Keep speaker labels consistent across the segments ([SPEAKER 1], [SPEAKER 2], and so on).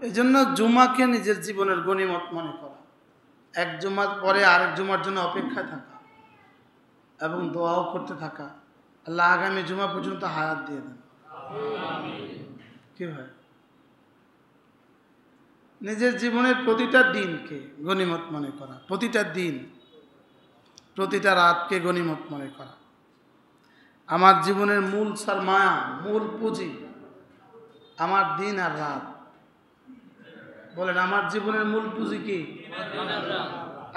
[SPEAKER 1] এই জন্য জুমাকে নিজের জীবনের গনিমত মনে করা, এক জুমার পরে আরেক জুমার জন্য অপেক্ষায় থাকা এবং দোয়াও করতে থাকা, আল্লাহ আগামী জুমা পর্যন্ত হায়াত দিয়ে দেন। কি ভাই, নিজের জীবনের প্রতিটা দিনকে গনিমত মনে করা, প্রতিটা দিন, প্রতিটা রাতকে গনিমত মনে করা। আমার জীবনের মূল সরমায়া, মূল পুঁজি আমার দিন আর রাত। বলেন, আমার জীবনের মূল পুঁজি কি?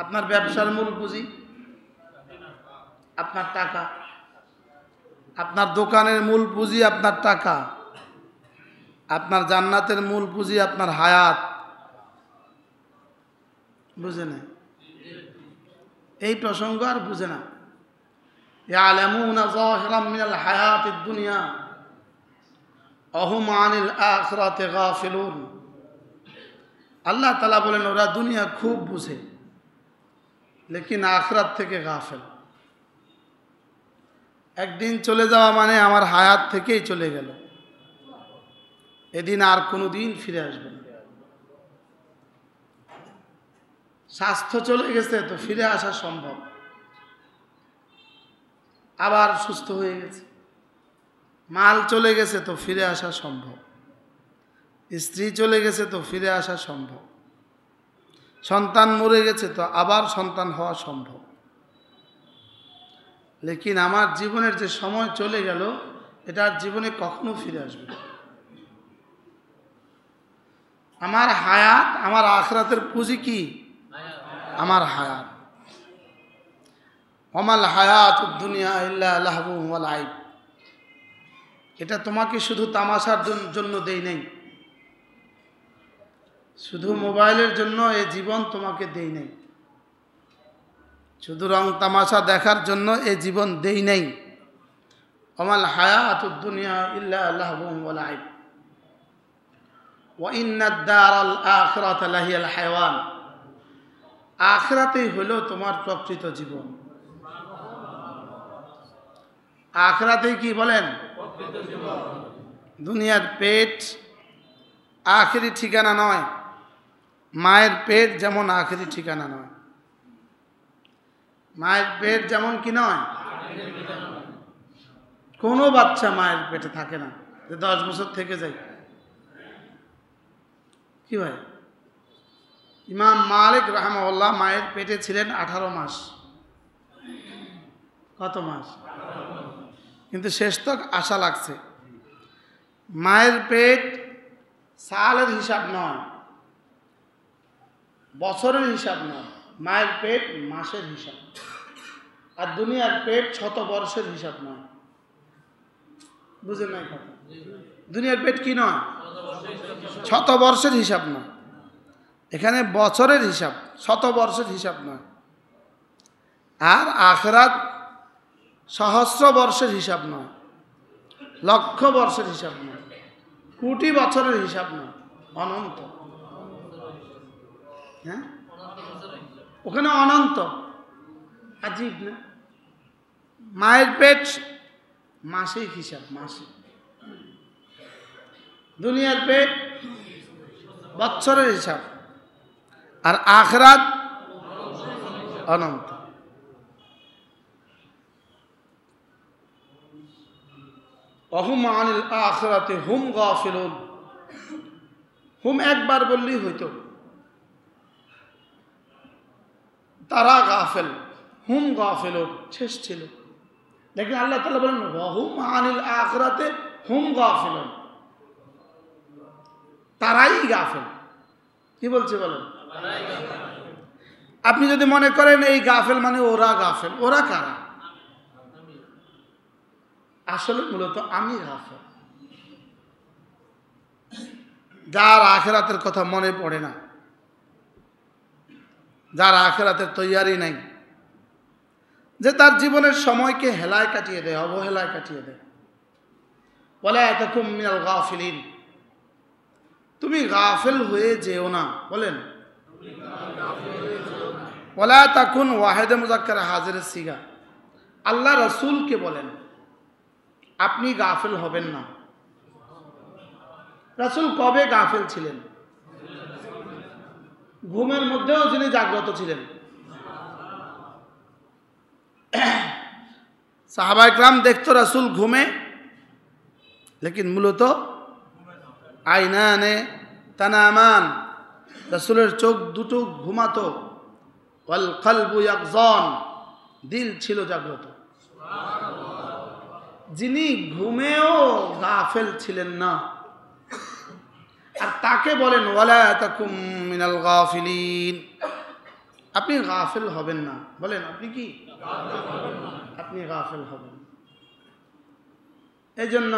[SPEAKER 1] আপনার ব্যবসার মূল পুঁজি আপনার টাকা, আপনার দোকানের মূল পুঁজি আপনার টাকা, আপনার জান্নাতের মূল পুঁজি আপনার হায়াত। বুঝে না এই প্রসঙ্গ, আর বুঝে না। ইয়ালামুনা যাহিরাম মিনাল হায়াতিদ দুনিয়া ওয়া হুম আনিল আখিরাতি গাফিলুন। আল্লাহ তাআলা বলেন, ওরা দুনিয়া খুব বুঝে, লেকিন আখিরাত থেকে গাফেল। একদিন চলে যাওয়া মানে আমার হায়াত থেকেই চলে গেল, এদিন আর কোনো দিন ফিরে আসবে না। স্বাস্থ্য চলে গেছে তো ফিরে আসা সম্ভব, আবার সুস্থ হয়ে গেছে। মাল চলে গেছে তো ফিরে আসা সম্ভব, স্ত্রী চলে গেছে তো ফিরে আসা সম্ভব, সন্তান মরে গেছে তো আবার সন্তান হওয়া সম্ভব। লেকিন আমার জীবনের যে সময় চলে গেল, এটা আর জীবনে কখনো ফিরে আসবে না। আমার হায়াত, আমার আখিরাতের পুঁজি কি? আমার হায়াত। ওমাল হায়াতুদ দুনিয়া ইল্লা লাহবু ওয়া লাইব। এটা তোমাকে শুধু তামাশার জন্য দেই নাই, শুধু মোবাইলের জন্য এই জীবন তোমাকে দেই নাই, শুধু রং তামাশা দেখার জন্য এই জীবন দেই নাই। ওমাল হায়াতুদ দুনিয়া ইল্লা লাহবু ওয়া লাইব ওয়া ইন্নাদ দারাল আখিরাতা লাহিয়াল হায়াওয়ান। আখিরাতেই হলো তোমার প্রকৃত জীবন। আখিরাতেই কি বলেন? দুনিয়ার পেট আখেরি ঠিকানা নয়, মায়ের পেট যেমন আখেরি ঠিকানা নয়। মায়ের পেট যেমন কি নয়, কোনো বাচ্চা মায়ের পেটে থাকে না যে 10 বছর থেকে যায়। কি ভাই, ইমাম মালিক রাহমাহুল্লাহ মায়ের পেটে ছিলেন 18 মাস। কত মাস? কিন্তু শেষ তক আশা লাগছে। মায়ের পেট সালের হিসাব নয়, বছরের হিসাব নয়, মায়ের পেট মাসের হিসাব। আর দুনিয়ার পেট শতবর্ষের হিসাব নয়। বুঝেন নাই কথা? দুনিয়ার পেট কি নয়? শতবর্ষের হিসাব নয়। এখানে বছরের হিসাব, শতবর্ষের হিসাব নয়। আর আখিরাত সহস্র বর্ষের হিসাব নয়, লক্ষ বর্ষের হিসাব নয়, কোটি বছরের হিসাব নয়, অনন্ত। হ্যাঁ, ওখানে অনন্ত। আজীব না? মায়ের পেট মাসিক হিসাব, মাসিক। দুনিয়ার পেট বছরের হিসাব, আর আখিরাত অনন্ত। ওহুম আনিল আখিরাতি হুম গাফিলুন। হুম একবার বললেই হইতো, তারা গাফেল, হুম গাফিলুন শেষ ছিল। দেখেন আল্লাহ তাআলা বলেন ওহুম আনিল আখিরাতি হুম গাফিলুন, তারাই গাফেল। কি বলছে বলেন? আপনি যদি মনে করেন এই গাফেল মানে ওরা গাফেল, ওরা কারা? আসলে মূলত আমি গাফেল, যার আখিরাতের কথা মনে পড়ে না, যার আখিরাতের তৈয়ারি নাই, যে তার জীবনের সময়কে হেলায় কাটিয়ে দেয়, অবহেলায় কাটিয়ে দেয়। ওয়ালা তাকুম মিনাল গাফিলিন। তুমি গাফেল হয়ে যেও না। বলেন ওয়ালা তাকুন ওয়াহিদে মুযাক্কার হাজিরের সিগা। আল্লাহ রাসূলকে বলেন আপনি গাফেল হবেন না। রাসূল কবে গাফেল ছিলেন? ঘুমের মধ্যেও যিনি জাগ্রত ছিলেন। সাহাবা ইকরাম দেখতো রাসূল ঘুমে, লেকিন মূলত আইনানে তানামান, রাসূলের চোখ দুটো ঘুমাতো, ওয়াল কলবু ইয়াকযান, দিল ছিল জাগ্রত। যিনি ঘুমেও গাফেল ছিলেন না, আর তাকে বলেন ওয়ালা তাকুম মিনাল গাফিলিন, আপনি গাফেল হবেন না। বলেন আপনি কি? আপনি গাফেল হবেন। এই জন্য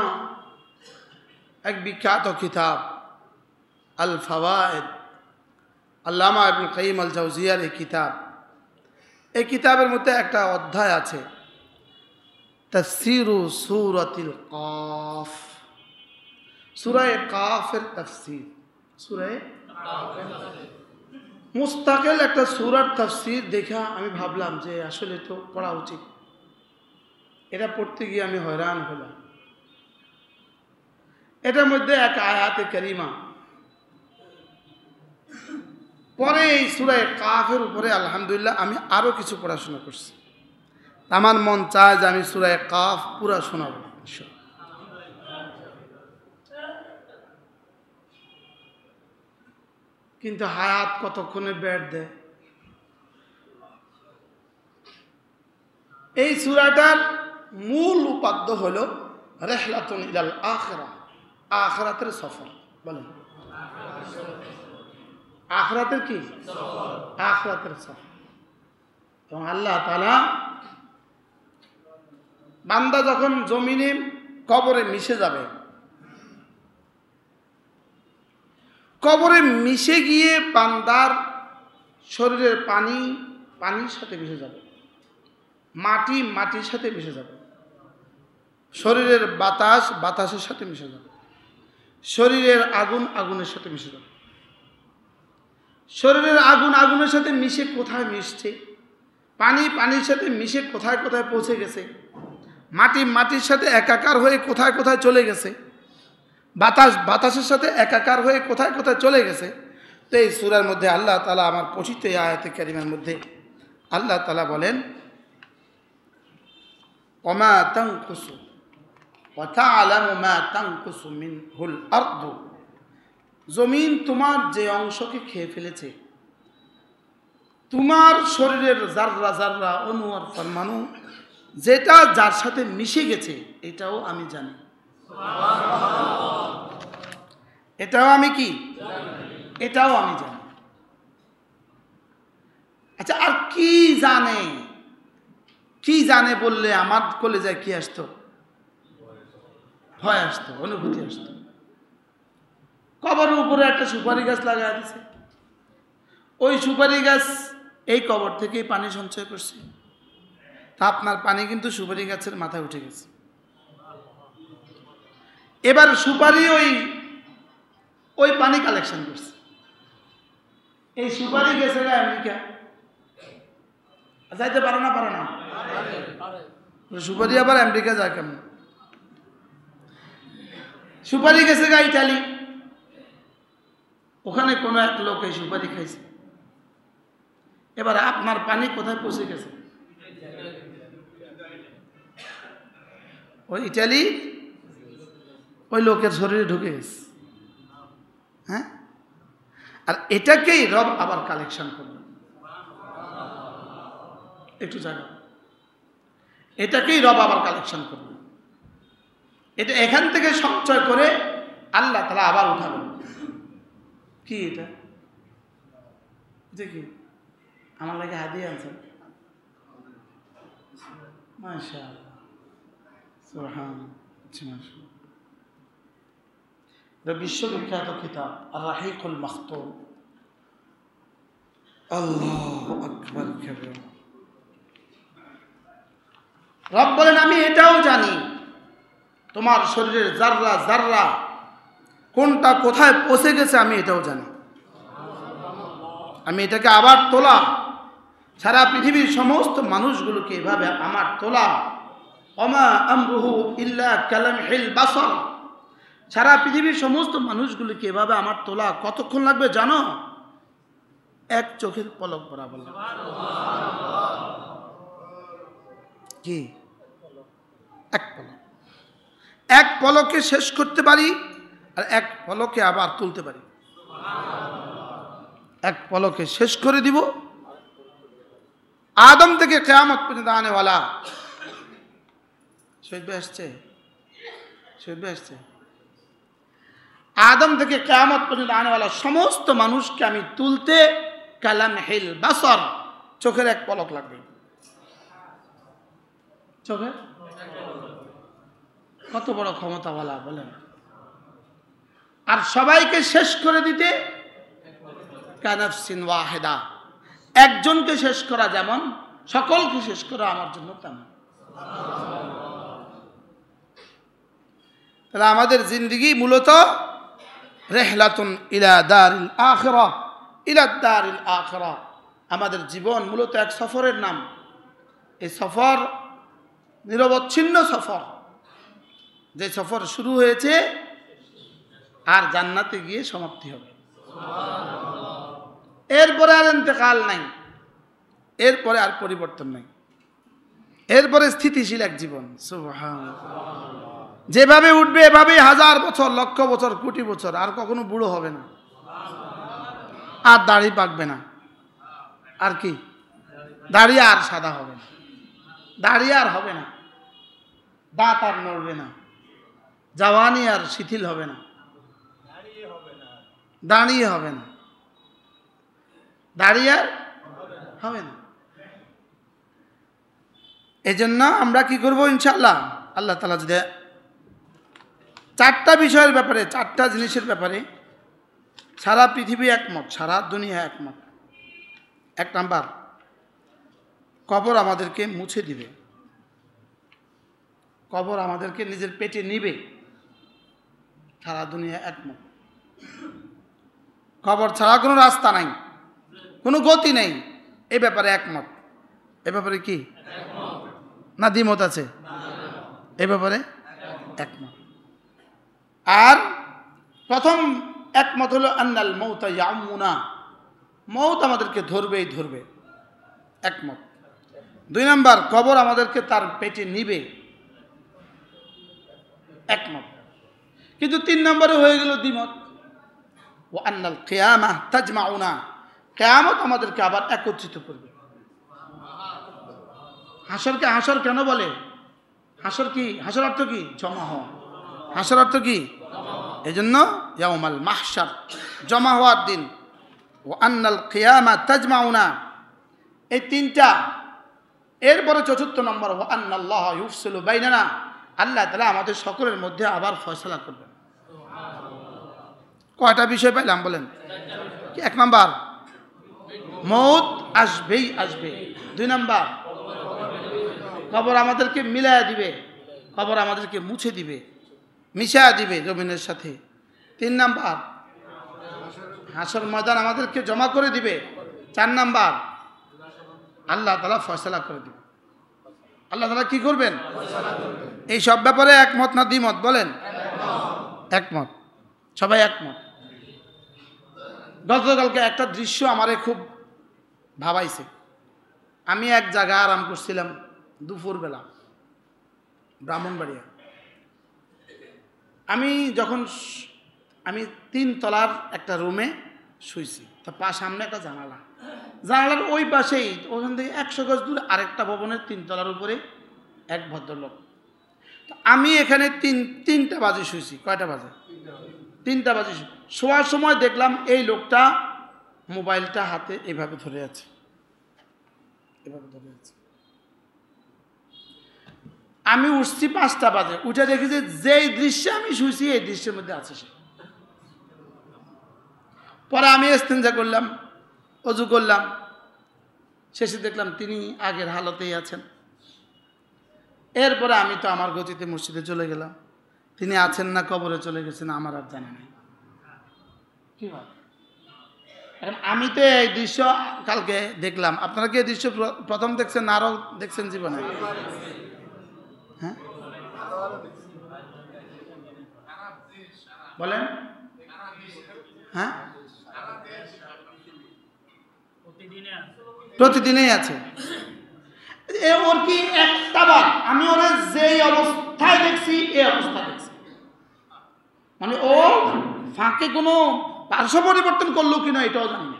[SPEAKER 1] এক বিখ্যাত কিতাব আল ফাওয়ায়েদ, আল্লামা ইবনে কাইয়িম আল জাওজিয়ার এই কিতাব, এই কিতাবের মধ্যে একটা অধ্যায় আছে তাফসীরু সূরাতিল কাফ, সূরা কাফের তাফসীর। সূরা মুস্তাকিল একটা সূরার তাফসীর দেখা আমি ভাবলাম যে আসলে তো পড়া উচিত। এটা পড়তে গিয়ে আমি হয়রান হলাম। এটার মধ্যে এক আয়াতে কারিমা, পরে এই সূরা কাফের উপরে আলহামদুলিল্লাহ আমি আরো কিছু পড়াশোনা করছি। আমার মন চায় যে আমি সূরা কাফ পুরা শোনাবো। কিন্তু হায়াত কতক্ষণে ব্যাট দেয়। এই সূরাটার মূল উপাদ্য হলো রিহলাতুন ইলাল আখিরাহ, আখিরাতের সফর। বলেন আখিরাতের কি? আখিরাতের সফর। এবং আল্লাহ তাআলা বান্দা যখন জমিনে কবরে মিশে যাবে, কবরে মিশে গিয়ে বান্দার শরীরের পানি পানির সাথে মিশে যাবে, মাটি মাটির সাথে মিশে যাবে, শরীরের বাতাস বাতাসের সাথে মিশে যাবে, শরীরের আগুন আগুনের সাথে মিশে যাবে। শরীরের আগুন আগুনের সাথে মিশে কোথায় মিশছে, পানি পানির সাথে মিশে কোথায় কোথায় পৌঁছে গেছে, মাটি মাটির সাথে একাকার হয়ে কোথায় কোথায় চলে গেছে, বাতাস বাতাসের সাথে একাকার হয়ে কোথায় কোথায় চলে গেছে। তো এই সূরার মধ্যে আল্লাহ তাআলা, আমার পঠিত এই আয়াতে কারিমার মধ্যে আল্লাহ তাআলা বলেন ওমা তানকুসু ওয়া তা'লামু মা তানকুসু মিনহুল আরদু, জমিন তোমার যে অংশকে খেয়ে ফেলেছে, তোমার শরীরের জাররা জাররা অণু আর পরমাণু যেটা যার সাথে মিশে গেছে, এটাও আমি জানি। এটাও আমি কি? এটাও আমি জানি। আচ্ছা, আর কি জানে? কি জানে বললে আমার কলেজায় কি আসতো? ভয় আসতো, অনুভূতি আসতো। কবরের উপরে একটা সুপারি গাছ লাগাই দিছে, ওই সুপারি গাছ এই কবর থেকেই পানি সঞ্চয় করছে। তা আপনার পানি কিন্তু সুপারি গাছের মাথায় উঠে গেছে। এবার সুপারি ওই পানি কালেকশন করছে। এই সুপারি গেছে আমেরিকা, যাইতে পারে না? পারে না? সুপারি আবার আমেরিকা যায় কেমন? সুপারি গেছে ইটালি, ওখানে কোনো এক লোক এই সুপারি খাইছে। এবার আপনার পানি কোথায় পৌঁছে গেছে? ওই ইটালি ওই লোকের শরীরে ঢুকে গেছে। হ্যাঁ, আর এটাকেই রব আবার কালেকশন করবে। একটু জায়গা, এটাকেই রব আবার কালেকশন করবে। এটা এখান থেকে সঞ্চয় করে আল্লাহ তাআলা আবার উঠাবেন। কি এটা? কি আমার লাগে হাদিয়া আনছেন? মাশাআল্লাহ, সুবহানাল্লাহ। এটা বিশ্ববিখ্যাত কিতাব আর-রাহিকুল মাখতুম। আল্লাহু আকবার কাবীর। রব বলেন আমি এটাও জানি, তোমার শরীরের জাররা জাররা কোনটা কোথায় পৌঁছে গেছে আমি এটাও জানি। আমি এটাকে আবার তোলা, সারা পৃথিবীর সমস্ত মানুষগুলোকে এভাবে আমার তোলা। ওমা আমরুহু ইল্লা কালামহিল বাসর, সারা পৃথিবীর সমস্ত মানুষগুলোকে এভাবে আমার তোলা কতক্ষণ লাগবে জানো? এক চোখের পলক বরাবর লাগবে। কি? এক পলক। এক পলকে শেষ করতে পারি, আর এক পলকে আবার তুলতে পারি। এক পলকে শেষ করে দিব, আদম থেকে কিয়ামত পর্যন্ত আনেওয়ালা। শহীদ ভাই আসছে? শহীদ ভাই আসছে? আদম থেকে কিয়ামত পর্যন্ত আনেওয়ালা সমস্ত মানুষকে আমি তুলতে কালামহিল বাসর, চোখের এক পলক লাগবে। চোখের কত বড় ক্ষমতাওয়ালা বলেন। আর সবাইকে শেষ করে দিতে কানাফসিন ওয়াহিদা, একজনকে শেষ করা যেমন সকলকে শেষ করা আমার জন্য তেমন। তাহলে আমাদের জিন্দেগি মূলত রেহলাতুন ইলা দারিল আখিরাহ, ইলা দারিল আখিরাহ। আমাদের জীবন মূলত এক সফরের নাম। এই সফর নিরবচ্ছিন্ন সফর, যে সফর শুরু হয়েছে আর জান্নাতে গিয়ে সমাপ্তি হবে। এরপরে আর ইন্তেকাল নাই, এরপরে আর পরিবর্তন নাই, এরপরে স্থিতিশীল এক জীবন। সুবহানাল্লাহ। যেভাবে উঠবে এভাবেই হাজার বছর, লক্ষ বছর, কোটি বছর, আর কখনো বুড়ো হবে না, আর দাড়ি পাকবে না। আর কি? দাড়ি আর সাদা হবে না, দাড়ি আর হবে না, দাঁত আর নড়বে না, জওয়ানি আর শিথিল হবে না, দাঁড়িয়ে হবে না, দাঁড়িয়ে আর হবে না। এই জন্য আমরা কি করবো ইনশাআল্লাহ, আল্লাহ তাআলা যদি চারটা বিষয়ের ব্যাপারে, চারটা জিনিসের ব্যাপারে সারা পৃথিবী একমত, সারা দুনিয়া একমত। এক নাম্বার, কবর আমাদেরকে মুছে দিবে, কবর আমাদেরকে নিজের পেটে নিবে, সারা দুনিয়া একমত। কবর ছাড়া কোনো রাস্তা নাই, কোনো গতি নেই, এ ব্যাপারে একমত। এ ব্যাপারে কি না দ্বিমত আছে? এ ব্যাপারে একমত। আর প্রথম একমত হলো আন্নাল মৌতা ইয়ামুনা, মৌত আমাদেরকে ধরবেই ধরবে, একমত। দুই নাম্বার, কবর আমাদেরকে তার পেটে নিবে, একমত। কিন্তু তিন নম্বরে হয়ে গেল দ্বিমত। ও আন্নাল কিয়ামাহ তাজমাউনা, কিয়ামত আমাদেরকে আবার একত্রিত করবে। হাসরকে হাসর কেন বলে? হাসর কি? হাসর অর্থ কি? জমা হওয়া। হাসর অর্থ কি? এই জন্য ইয়াউমাল মাহশার, জমা হওয়ার দিন। ও আন্নাল কিয়ামাহ তাজমাউনা, এই তিনটা। এরপরে চতুর্থ নম্বর, ও আন্নাল্লাহ ইউফসিলু বাইনানা, আল্লাহ তাআলা আমাদের সকলের মধ্যে আবার ফয়সালা করবেন। কয়টা বিষয় পাইলাম বলেন? এক নাম্বার, মৌত আসবেই আসবে। দুই নাম্বার, কবর আমাদেরকে মিলায়া দিবে, কবর আমাদেরকে মুছে দিবে, মিশায়া দিবে জমিনের সাথে। তিন নাম্বার, হাসর ময়দান আমাদেরকে জমা করে দিবে। চার নাম্বার, আল্লাহ তাআলা ফয়সালা করে দিবে। আল্লাহ তাআলা কি করবেন? এই সব ব্যাপারে একমত না দ্বিমত বলেন? একমত, সবাই একমত। গতকালকে একটা দৃশ্য আমারে খুব ভাবাইছে। আমি এক জায়গায় আরাম করছিলাম দুপুরবেলা, ব্রাহ্মণবাড়িয়া। আমি 3 তলার একটা রুমে শুইছি, তার সামনে একটা জানালা, জানালার ওই পাশেই, ওখান থেকে 100 গজ দূরে আরেকটা ভবনের 3 তলার উপরে এক ভদ্রলোক। আমি এখানে 3টা বাজে শুইছি। কয়টা বাজে? 3টা বাজে। শোয়ার সময় দেখলাম এই লোকটা মোবাইলটা হাতে এভাবে ধরে আছে, এভাবে ধরে আছে। আমি উঠছি 5টা বাজে, উঠে দেখি যে যেই দৃশ্যে আমি শুইছি এই দৃশ্যের মধ্যে আছে সে। পরে আমি ইস্তেঞ্জা করলাম, অজু করলাম, শেষে দেখলাম তিনি আগের হালতেই আছেন। এরপরে আমি তো আমার গতিতে মসজিদে চলে গেলাম। তিনি আছেন না কবরে চলে গেছেন আমার আর জানা নেই। কি হয়? এখন আমি তো এই দৃশ্য কালকে দেখলাম। আপনারা কি এই দৃশ্য প্রথম দেখছেন না আরও দেখছেন জীবনে? হ্যাঁ বলেন। হ্যাঁ প্রতিদিনই আছে। ওর কি একটা বার আমি ওরা যেই অবস্থায় দেখছি এই অবস্থায় দেখছি, মানে ও ফাঁকে কোনো পার্শ্ব পরিবর্তন করলো কিনা এটাও জানি না,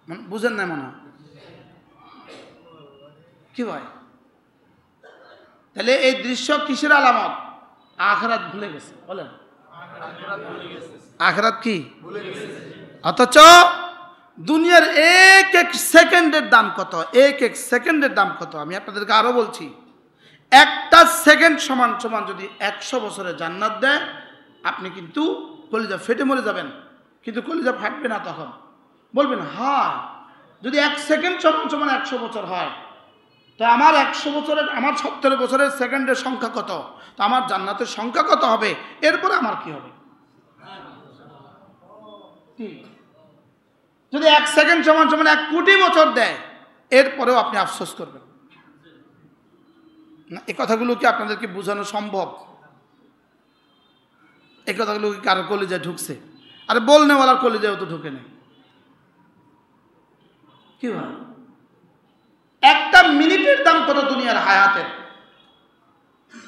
[SPEAKER 1] মানে বুঝেন না মনে হয় কি ভাই? তাহলে এই দৃশ্য কিসের আলামত? আখিরাত ভুলে গেছে। বলেন আখিরাত কি অথচ দুনিয়ার এক এক সেকেন্ডের দাম কত, এক এক সেকেন্ডের দাম কত। আমি আপনাদেরকে আরো বলছি, একটা সেকেন্ড সমান সমান যদি 100 বছরের জান্নাত দেয়, আপনি কিন্তু কলিজা ফেটে মরে যাবেন, কিন্তু কলিজা ফাটবে না। তখন বলবেন হ্যাঁ, যদি 1 সেকেন্ড সমান সমান 100 বছর হয়, তো আমার 100 বছরের, আমার 70 বছরের সেকেন্ডের সংখ্যা কত, তো আমার জান্নাতের সংখ্যা কত হবে, এরপরে আমার কি হবে? যদি 1 সেকেন্ড সমান সমান 1 কোটি বছর দেয়, এরপরেও আপনি আফসোস করবেন না। এই কথাগুলো কি আপনাদেরকে বোঝানো সম্ভব? এই কথাগুলো কি কারো কলিজায় ঢুকছে? আরে বলনেওয়ালার কলিজায়ও তো ঢুকে নেই। কি ভাই, একটা মিনিটের দাম কত দুনিয়ার হায়াতের।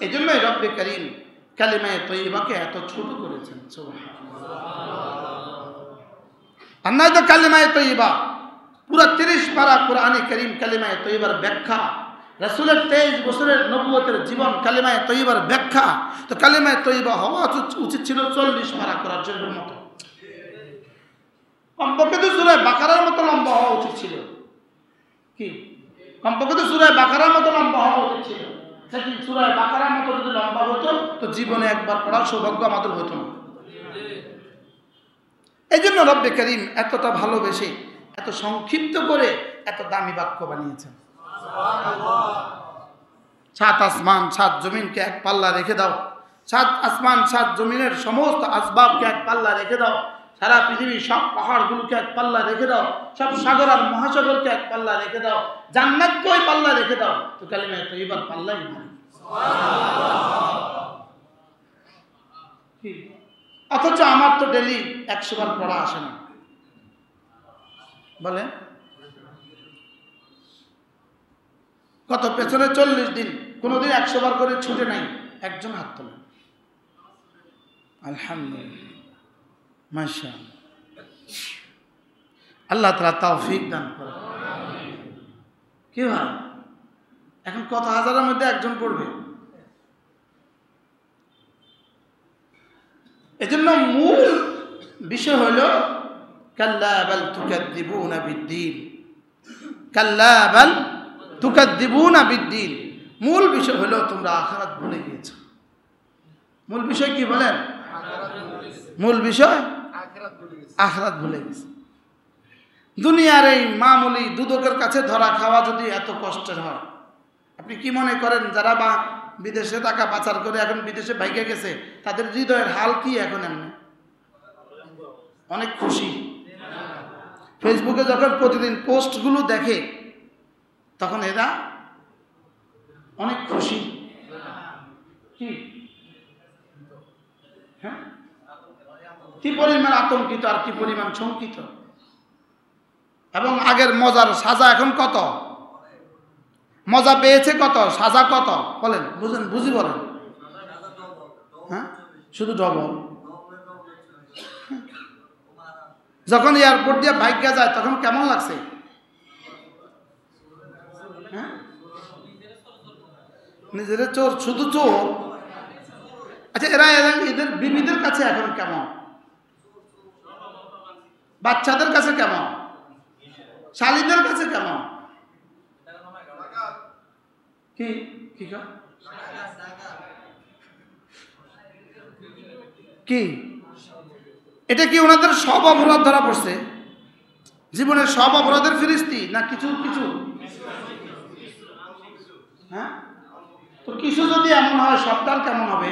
[SPEAKER 1] এই জন্যই রব্বে করিম কালিমায়ে তয়্যিবাকে এত ছোট করেছেন। আর নয় তো কালিমায়ে তয়্যিবা পুরো 30 পারা কোরআনে কারীম কালিমায়ে তয়্যিবার ব্যাখ্যা, রাসূলের 23 বছরের নবুয়তের জীবন কালিমায়ে তয়্যিবার ব্যাখ্যা। তো কালিমায়ে তয়্যিবা হওয়া উচিত ছিল 40 পারা কোরআন শরীফের মতো, কমপক্ষে তো সূরা বাকারার মতো লম্বা হওয়া উচিত ছিল। কি কমপক্ষে তো সূরা বাকারার মতো লম্বা হওয়া উচিত ছিল। সেদিন সূরা বাকারার মতো যদি লম্বা হতো, তো জীবনে একবার পড়ার সৌভাগ্য আমাদের হতো না। এই জন্য রব্বে করিম এতটা ভালোবেসে এত সংক্ষিপ্ত করে এত দামি বাক্য বানিয়েছেন। 7 আসমান 7 জমিনকে এক পাল্লা রেখে দাও, 7 আসমান 7 জমিনের সমস্ত আসবাবকে এক পাল্লা রেখে দাও, সারা পৃথিবীর সব পাহাড়গুলোকে এক পাল্লা রেখে দাও, সব সাগর আর মহাসাগরকে এক পাল্লা রেখে দাও, জান্নাতকে ওই পাল্লা রেখে দাও, তো কালিমায়ে তয়্যিবার পাল্লাই ভারী। অথচ আমার তো ডেলি 100 বার পড়া আসে না। বলে কত পেছনে 40 দিন কোনোদিন 100 বার করে ছুটে নাই, একজন হাত তোলে। আলহামদুলিল্লাহ, মাশাআল্লাহ, আল্লাহ তাআলা তৌফিক দান করে। কি হয় এখন কত হাজারের মধ্যে একজন পড়বে? এজন্য মূল বিষয় হলো কাল্লা বাল তুকাদ্দিবুনা বিদ্দীন, কাল্লা বাল তুকাদ্দিবুনা বিদ্দীন। মূল বিষয় হলো তোমরা আখিরাত ভুলে গিয়েছো। মূল বিষয় কি বলেন? মূল বিষয় আখিরাত ভুলে গেছে। দুনিয়ার এই মামুলি দুদকের কাছে ধরা খাওয়া যদি এত কষ্টের হয়, আপনি কি মনে করেন যারা বা বিদেশে টাকা পাচার করে এখন বিদেশে ভাইগে গেছে, তাদের হৃদয়ের হাল কি এখন? এমনি অনেক খুশি। ফেসবুকে যখন প্রতিদিন পোস্টগুলো দেখে, তখন এরা অনেক খুশি। কি হ্যাঁ, কি পরিমাণ আতঙ্কিত আর কি পরিমাণ শঙ্কিত। এবং আগের মজার সাজা এখন কত, মজা পেয়েছে কত, সাজা কত বলেন, বুঝেন বুঝি বলেন? হ্যাঁ, শুধু ডবল। যখন এয়ারপোর্ট দিয়ে ভাগ্যা যায় তখন কেমন লাগছে? হ্যাঁ, নিজের চোর, শুধু চোর। আচ্ছা, এরা এদের বিবিদের কাছে এখন কেমন? বাচ্চাদের কাছে কেমন? শালীদের কাছে কেমন? কি কি এটা কি ওনাদের সব অপরাধ ধরা পড়ছে? জীবনের সব অপরাধের ফিরিস্তি না কিছু কিছু? হ্যাঁ, তো কিছু যদি এমন হয় সবটার কেমন হবে?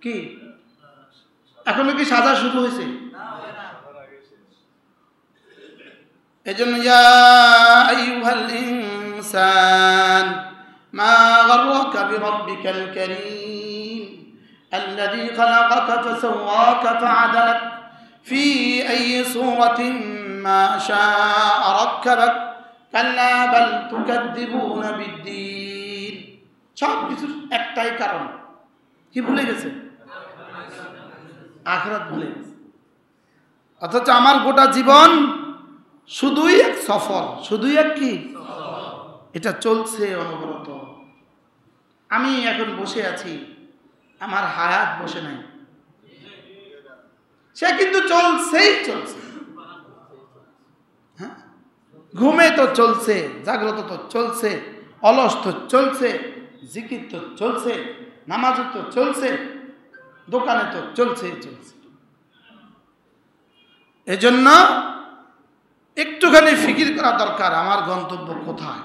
[SPEAKER 1] কি এখনো কি সাজা শুরু হয়েছে? এজন্য ইয়া আইয়ুহাল ইনসান মা গাররাকা বিরাব্বিকাল কারীম الذي خلقك فسواك فعدلك ফি আই সূরাতিন মা শাআ রাক্কাবাক কাল্লা বাল তুকাদ্দিবুনা বিদ্দীন। সব কিছুর একটাই কারণ, কি ভুলে গেছে? আখিরাত ভুলে গেছে। অথচ আমার গোটা জীবন শুধুই এক সফর, শুধুই এক কি, এটা চলছে অনবরত। আমি এখন বসে আছি, আমার হায়াত বসে নাই, সে কিন্তু চলছেই চলছে। হ্যাঁ, ঘুমে তো চলছে, জাগ্রত তো চলছে, অলস তো চলছে, জিকির তো চলছে, নামাজ তো চলছে, দোকানে তো চলছে চলছে। এজন্য একটুখানি ফিকির করা দরকার, আমার গন্তব্য কোথায়,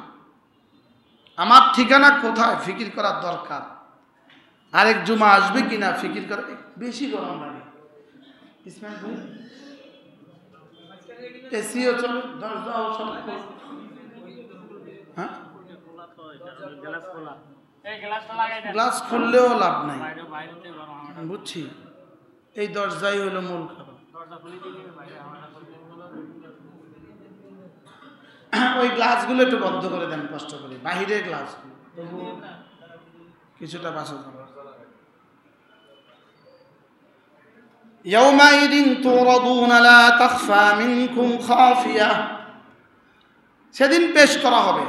[SPEAKER 1] আমার ঠিকানা কোথায়, ফিকির করার দরকার। আরেক জুমা আসবে কিনা ফিকির করা। বেশি গরম লাগে, এসিও চলে, দরজাও সব। হ্যাঁ, গ্লাস খুললেও লাভ নাই, বুঝছি। এই দরজাই হলো মূল কারণ। ওই গ্লাসগুলো একটু বন্ধ করে দেন কষ্ট করে, বাহিরের গ্লাস কিছুটা বাসা যাবে। ইয়াউমাইদিন তুরাদুনা লা তাখফা মিনকুম খাফিয়া, সেদিন পেশ করা হবে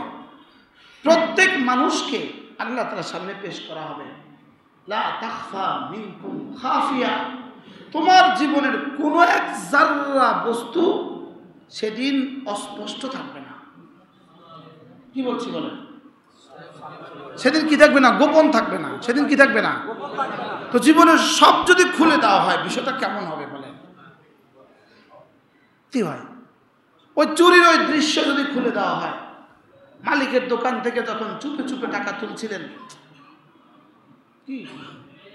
[SPEAKER 1] প্রত্যেক মানুষকে, আল্লাহ তাআলার সামনে পেশ করা হবে। লা তাখফা মিনকুম খাফিয়া, তোমার জীবনের কোনো এক জাররা বস্তু সেদিন অস্পষ্ট থাকবে না। কি বলছি বলেন? সেদিন কি থাকবে না? গোপন থাকবে না। সেদিন কি থাকবে না? তো জীবনের সব যদি খুলে দেওয়া হয়, বিষয়টা কেমন হবে বলেন? কি হয়? ওই চুরির ওই দৃশ্য যদি খুলে দেওয়া হয়, মালিকের দোকান থেকে যখন চুপে চুপে টাকা তুলছিলেন, কি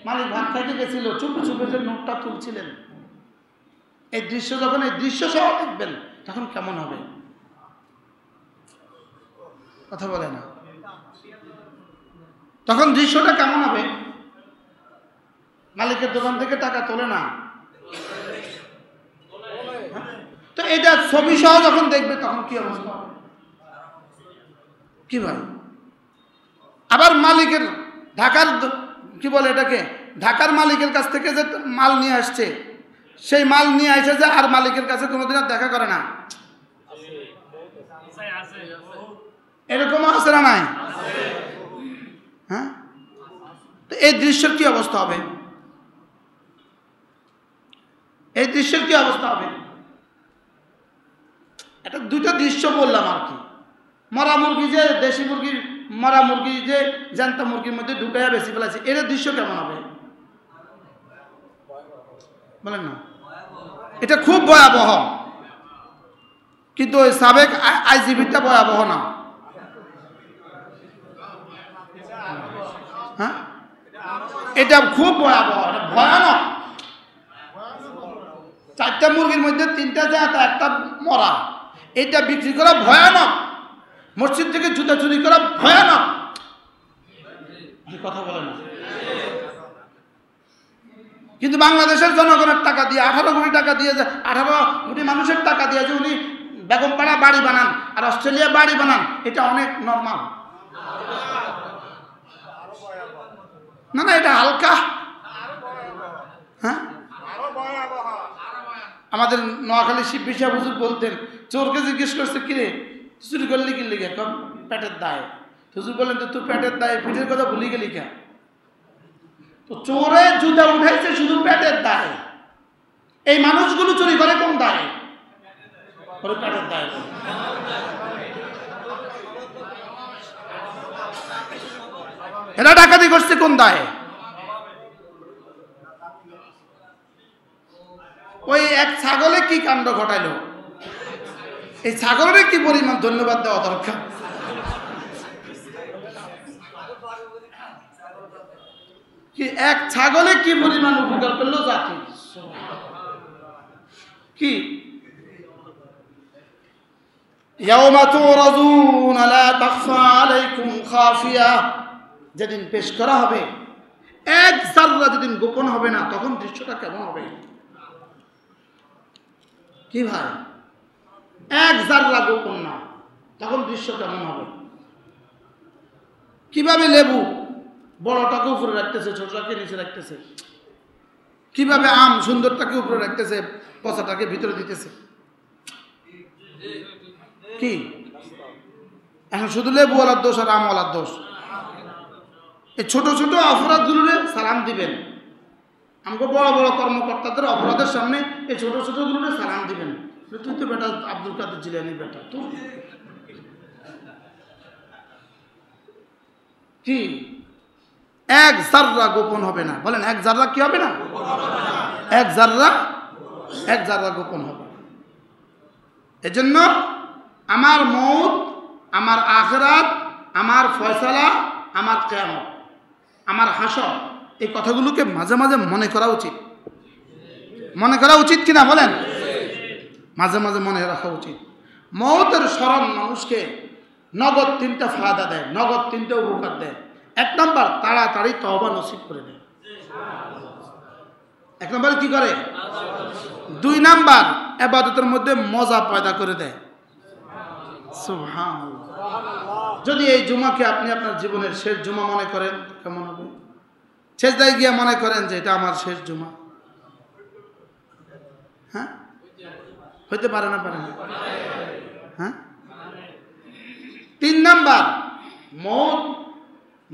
[SPEAKER 1] মালিক ভাত খাইতে গেছিল, চুপে চুপে যে নোটটা তুলছিলেন, এই দৃশ্য যখন এই দৃশ্য সহ দেখবেন, তখন কেমন হবে? কথা বলে না। তখন দৃশ্যটা কেমন হবে? মালিকের দোকান থেকে টাকা তোলে না, তো এটা ছবি সহ যখন দেখবে তখন কি অবস্থা হবে? কি ভাই? আবার মালিকের ঢাকার কি বলে এটাকে, ঢাকার মালিকের কাছ থেকে যে মাল নিয়ে আসছে, সেই মাল নিয়ে আসে যে আর মালিকের কাছে কোনোদিন আর দেখা করে না, এরকম আছে না নাই? হ্যাঁ, তো এই দৃশ্যের কি অবস্থা হবে? এই দৃশ্যের কি অবস্থা হবে? এটা দুটো দৃশ্য বললাম আর কি। মরা মুরগি, যে দেশি মুরগির মরা মুরগি যে জ্যান্ত মুরগির মধ্যে ঢুকাইয়া বেশি ফেলাছে, এর দৃশ্য কেমন হবে বলেন না? এটা খুব ভয়াবহ, কিন্তু ওই সাবেক আইজিবিটা ভয়াবহ না। হ্যাঁ, এটা খুব ভয়াবহ, এটা ভয়ানক। 4টা মুরগির মধ্যে 3টা জাত, একটা মরা, এটা বিক্রি করা ভয়ানক। মসজিদ থেকে জুতা চুরি করা ভয়ানক। কথা বলে না। কিন্তু বাংলাদেশের জনগণের টাকা দিয়ে 18 কোটি টাকা দিয়ে, 18 কোটি মানুষের টাকা দিয়ে যে উনি বেগমপাড়া বাড়ি বানান আর অস্ট্রেলিয়া বাড়ি বানান, এটা অনেক নর্মাল না? না, এটা হালকা। হ্যাঁ, আমাদের নোয়াখালী শিববি সাহেব হুজুর বলতেন, চোরকে জিজ্ঞেস করছে, কিরে চুরি করলি কি লিখে? পেটের দায়। হুজুর বললেন, তো তোর পেটের দায়, পিঠের কথা ভুলি গেলি কে? তো চোরে জুতা উঠাইছে শুধু পেটের দায়। এই মানুষগুলো চুরি করে কোন দায়? পেটের দায়। এরা ডাকাতি করছে কোন দায়? ওই এক ছাগলে কি কাণ্ড ঘটাইল, এই ছাগলের কি পরিমাণ ধন্যবাদ দেওয়া দরকার। কি এক ছাগলে কি পরিমাণ উপকার করলো জাতি। কি ইয়াউমা তুরাদুনা লা তাখফা আলাইকুম খাফিয়া, যেদিন পেশ করা হবে এক জাররা যেদিন গোপন হবে না, তখন দৃশ্যটা কেমন হবে? কি ভাই, এক জাররা গোপন না, তখন দৃশ্য কেমন হবে? কিভাবে লেবু বড়টাকে উপরে রাখতেছে, ছোটটাকে নিচে রাখতেছে, কিভাবে আম সুন্দরটাকে উপরে রাখতেছে, পচাটাকে ভিতরে দিতেছে। কি এখন শুধু লেবুওয়ালার দোষ আর আমওয়ালার দোষ? এই ছোট ছোট অপরাধগুলোরে সালাম দিবেন, আমাকে বড় বড় কর্মকর্তাদের অপরাধের সামনে এই ছোট ছোটগুলোরে সালাম দিবেন। তুই তো বেটা আব্দুল কাদের জিলানী বেটা, তো কি এক জাররা গোপন হবে না? বলেন এক জাররা কি হবে না? এক জাররা গোপন হবে। এজন্য আমার মউত, আমার আখিরাত, আমার ফয়সালা, আমার কিয়ামত, আমার হাসর, এই কথাগুলোকে মাঝে মাঝে মনে করা উচিত। মনে করা উচিত কিনা বলেন? মাঝে মাঝে মনে রাখা উচিত। মউতের স্মরণ মানুষকে নগদ 3টা ফায়দা দেয়, নগদ 3টা উপকার দেয়। 1 নম্বর, তাড়াতাড়ি তওবা নসিব করে দেয়। 1 নম্বর কি করে? 2 নম্বর, ইবাদতের মধ্যে মজা পয়দা করে দেয়। সুবহানাল্লাহ। যদি এই জুমাকে আপনি আপনার জীবনের শেষ জুমা মনে করেন, কেমন হবে? সেজদায় গিয়ে মনে করেন যে এটা আমার শেষ জুমা। হ্যাঁ, হইতে পারে না? পারে না? হ্যাঁ। 3 নাম্বার, মওত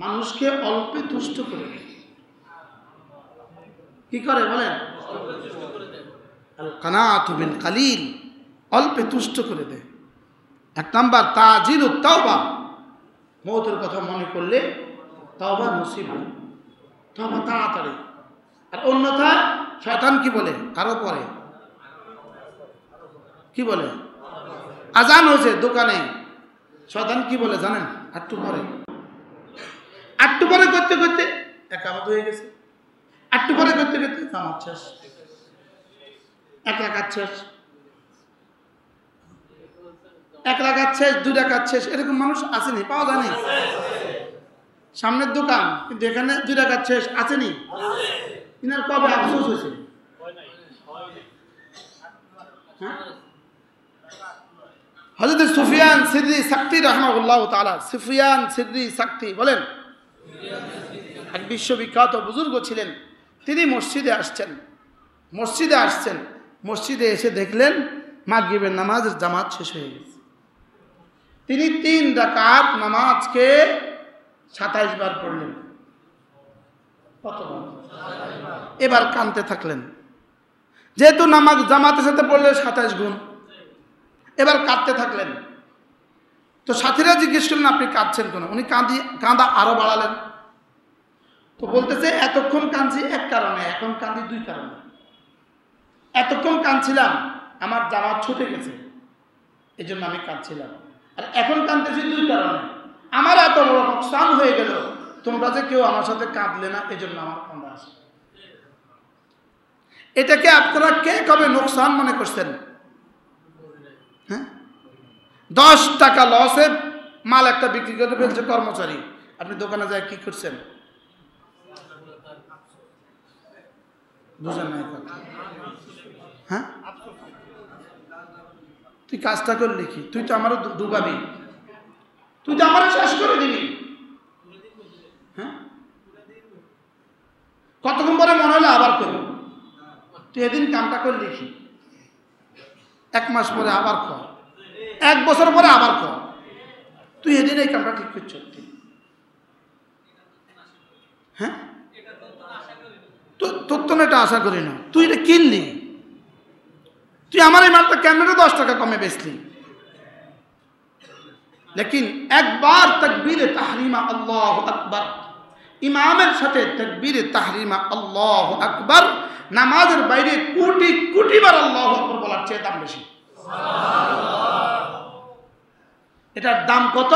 [SPEAKER 1] মানুষকে অল্পে তুষ্ট করে। কি করে বলেন? আল কানাতু বিল কালিল, অল্পে তুষ্ট করে দেয়। 1 নাম্বার তাজিলুত তাওবা, মওতের কথা মনে করলে তাওবা নসিব হয়, তাওবা তাড়াতাড়ি। আর অন্যথা শয়তান কি বলে? আরো পরে কি বলে? আজান হয়েছে দোকানে, শয়তান কি বলে জানেন? একটু পরে করতে করতে একামত হয়ে গেছে, একটু পরে করতে করতে জামাত শেষ, 1 রাকাত শেষ, 1 রাকাত শেষ, 2 রাকাত শেষ। এরকম মানুষ আসেনি? পাওয়া যায়নি? সামনের দোকান, কিন্তু এখানে 2 রাকাত শেষ, আসেনি? ইনার কবে আফসোস হয়েছে? হযরত সুফিয়ান সিররি সাকতি রাহমাহুল্লাহ তাআলা, সুফিয়ান সিররি সাকতি বলেন, এক বিশ্ববিখ্যাত বুজুর্গ ছিলেন। তিনি মসজিদে আসছেন, মসজিদে এসে দেখলেন মাগরিবের নামাজের জামাত শেষ হয়ে গেছে। তিনি 3 রাকাত নামাজকে 27 বার পড়লেন। কতবার? এবার কাঁদতে থাকলেন, যেহেতু নামাজ জামাতের সাথে পড়লে 27 গুণ। এবার কাঁদতে থাকলেন। তো সাথীরা জিজ্ঞেস করলেন আপনি কাঁদছেন কেন? উনি কাঁদা আরো বাড়ালেন। তো বলতেছে এতক্ষণ কাঁদছি 1 কারণে, এখন কাঁদি 2 কারণে। এতক্ষণ কাঁদছিলাম আমার জামাত ছুটে গেছে, এই জন্য আমি কাঁদছিলাম। আর এখন কাঁদতেছি 2 কারণে, আমার এত বড় নোকসান হয়ে গেল, তোমরা যে কেউ আমার সাথে কাঁদলে না, এই জন্য আমার কান্না আসে। এটাকে আপনারা কে কবে নোকসান মনে করছেন? হ্যাঁ, 10 টাকা লসে মাল একটা বিক্রি করে ফেলছে কর্মচারী, আপনি দোকানে যায় কি করছেন? বুঝেন না কথা? হ্যাঁ, তুই কাজটা করলি কি? তুই তো আমারও ডুবাবি, তুই তো আমারও শেষ করে দিবি। হ্যাঁ, কতক্ষণ পরে মনে হলো আবার করব। তুই এদিন কামটা করলি কি? 1 মাস পরে আবার কর, 1 বছর পরে আবার কর। তুই এদিন এই কামটা ঠিক করছ। হ্যাঁ, তোর তো এটা আশা করি না। তুই এটা কিনলি, তুই আমার এই মালটা কেমনে 10 টাকা কমে বেচলি। লেকিন একবার তাকবীরে তাহরিমা আল্লাহু আকবার, ইমামের সাথে তাকবীরে তাহরিমা আল্লাহু আকবার, নামাজের বাইরে কোটি কোটি বার আল্লাহু আকবার বলার চেয়ে দাম বেশি। এটার দাম কত?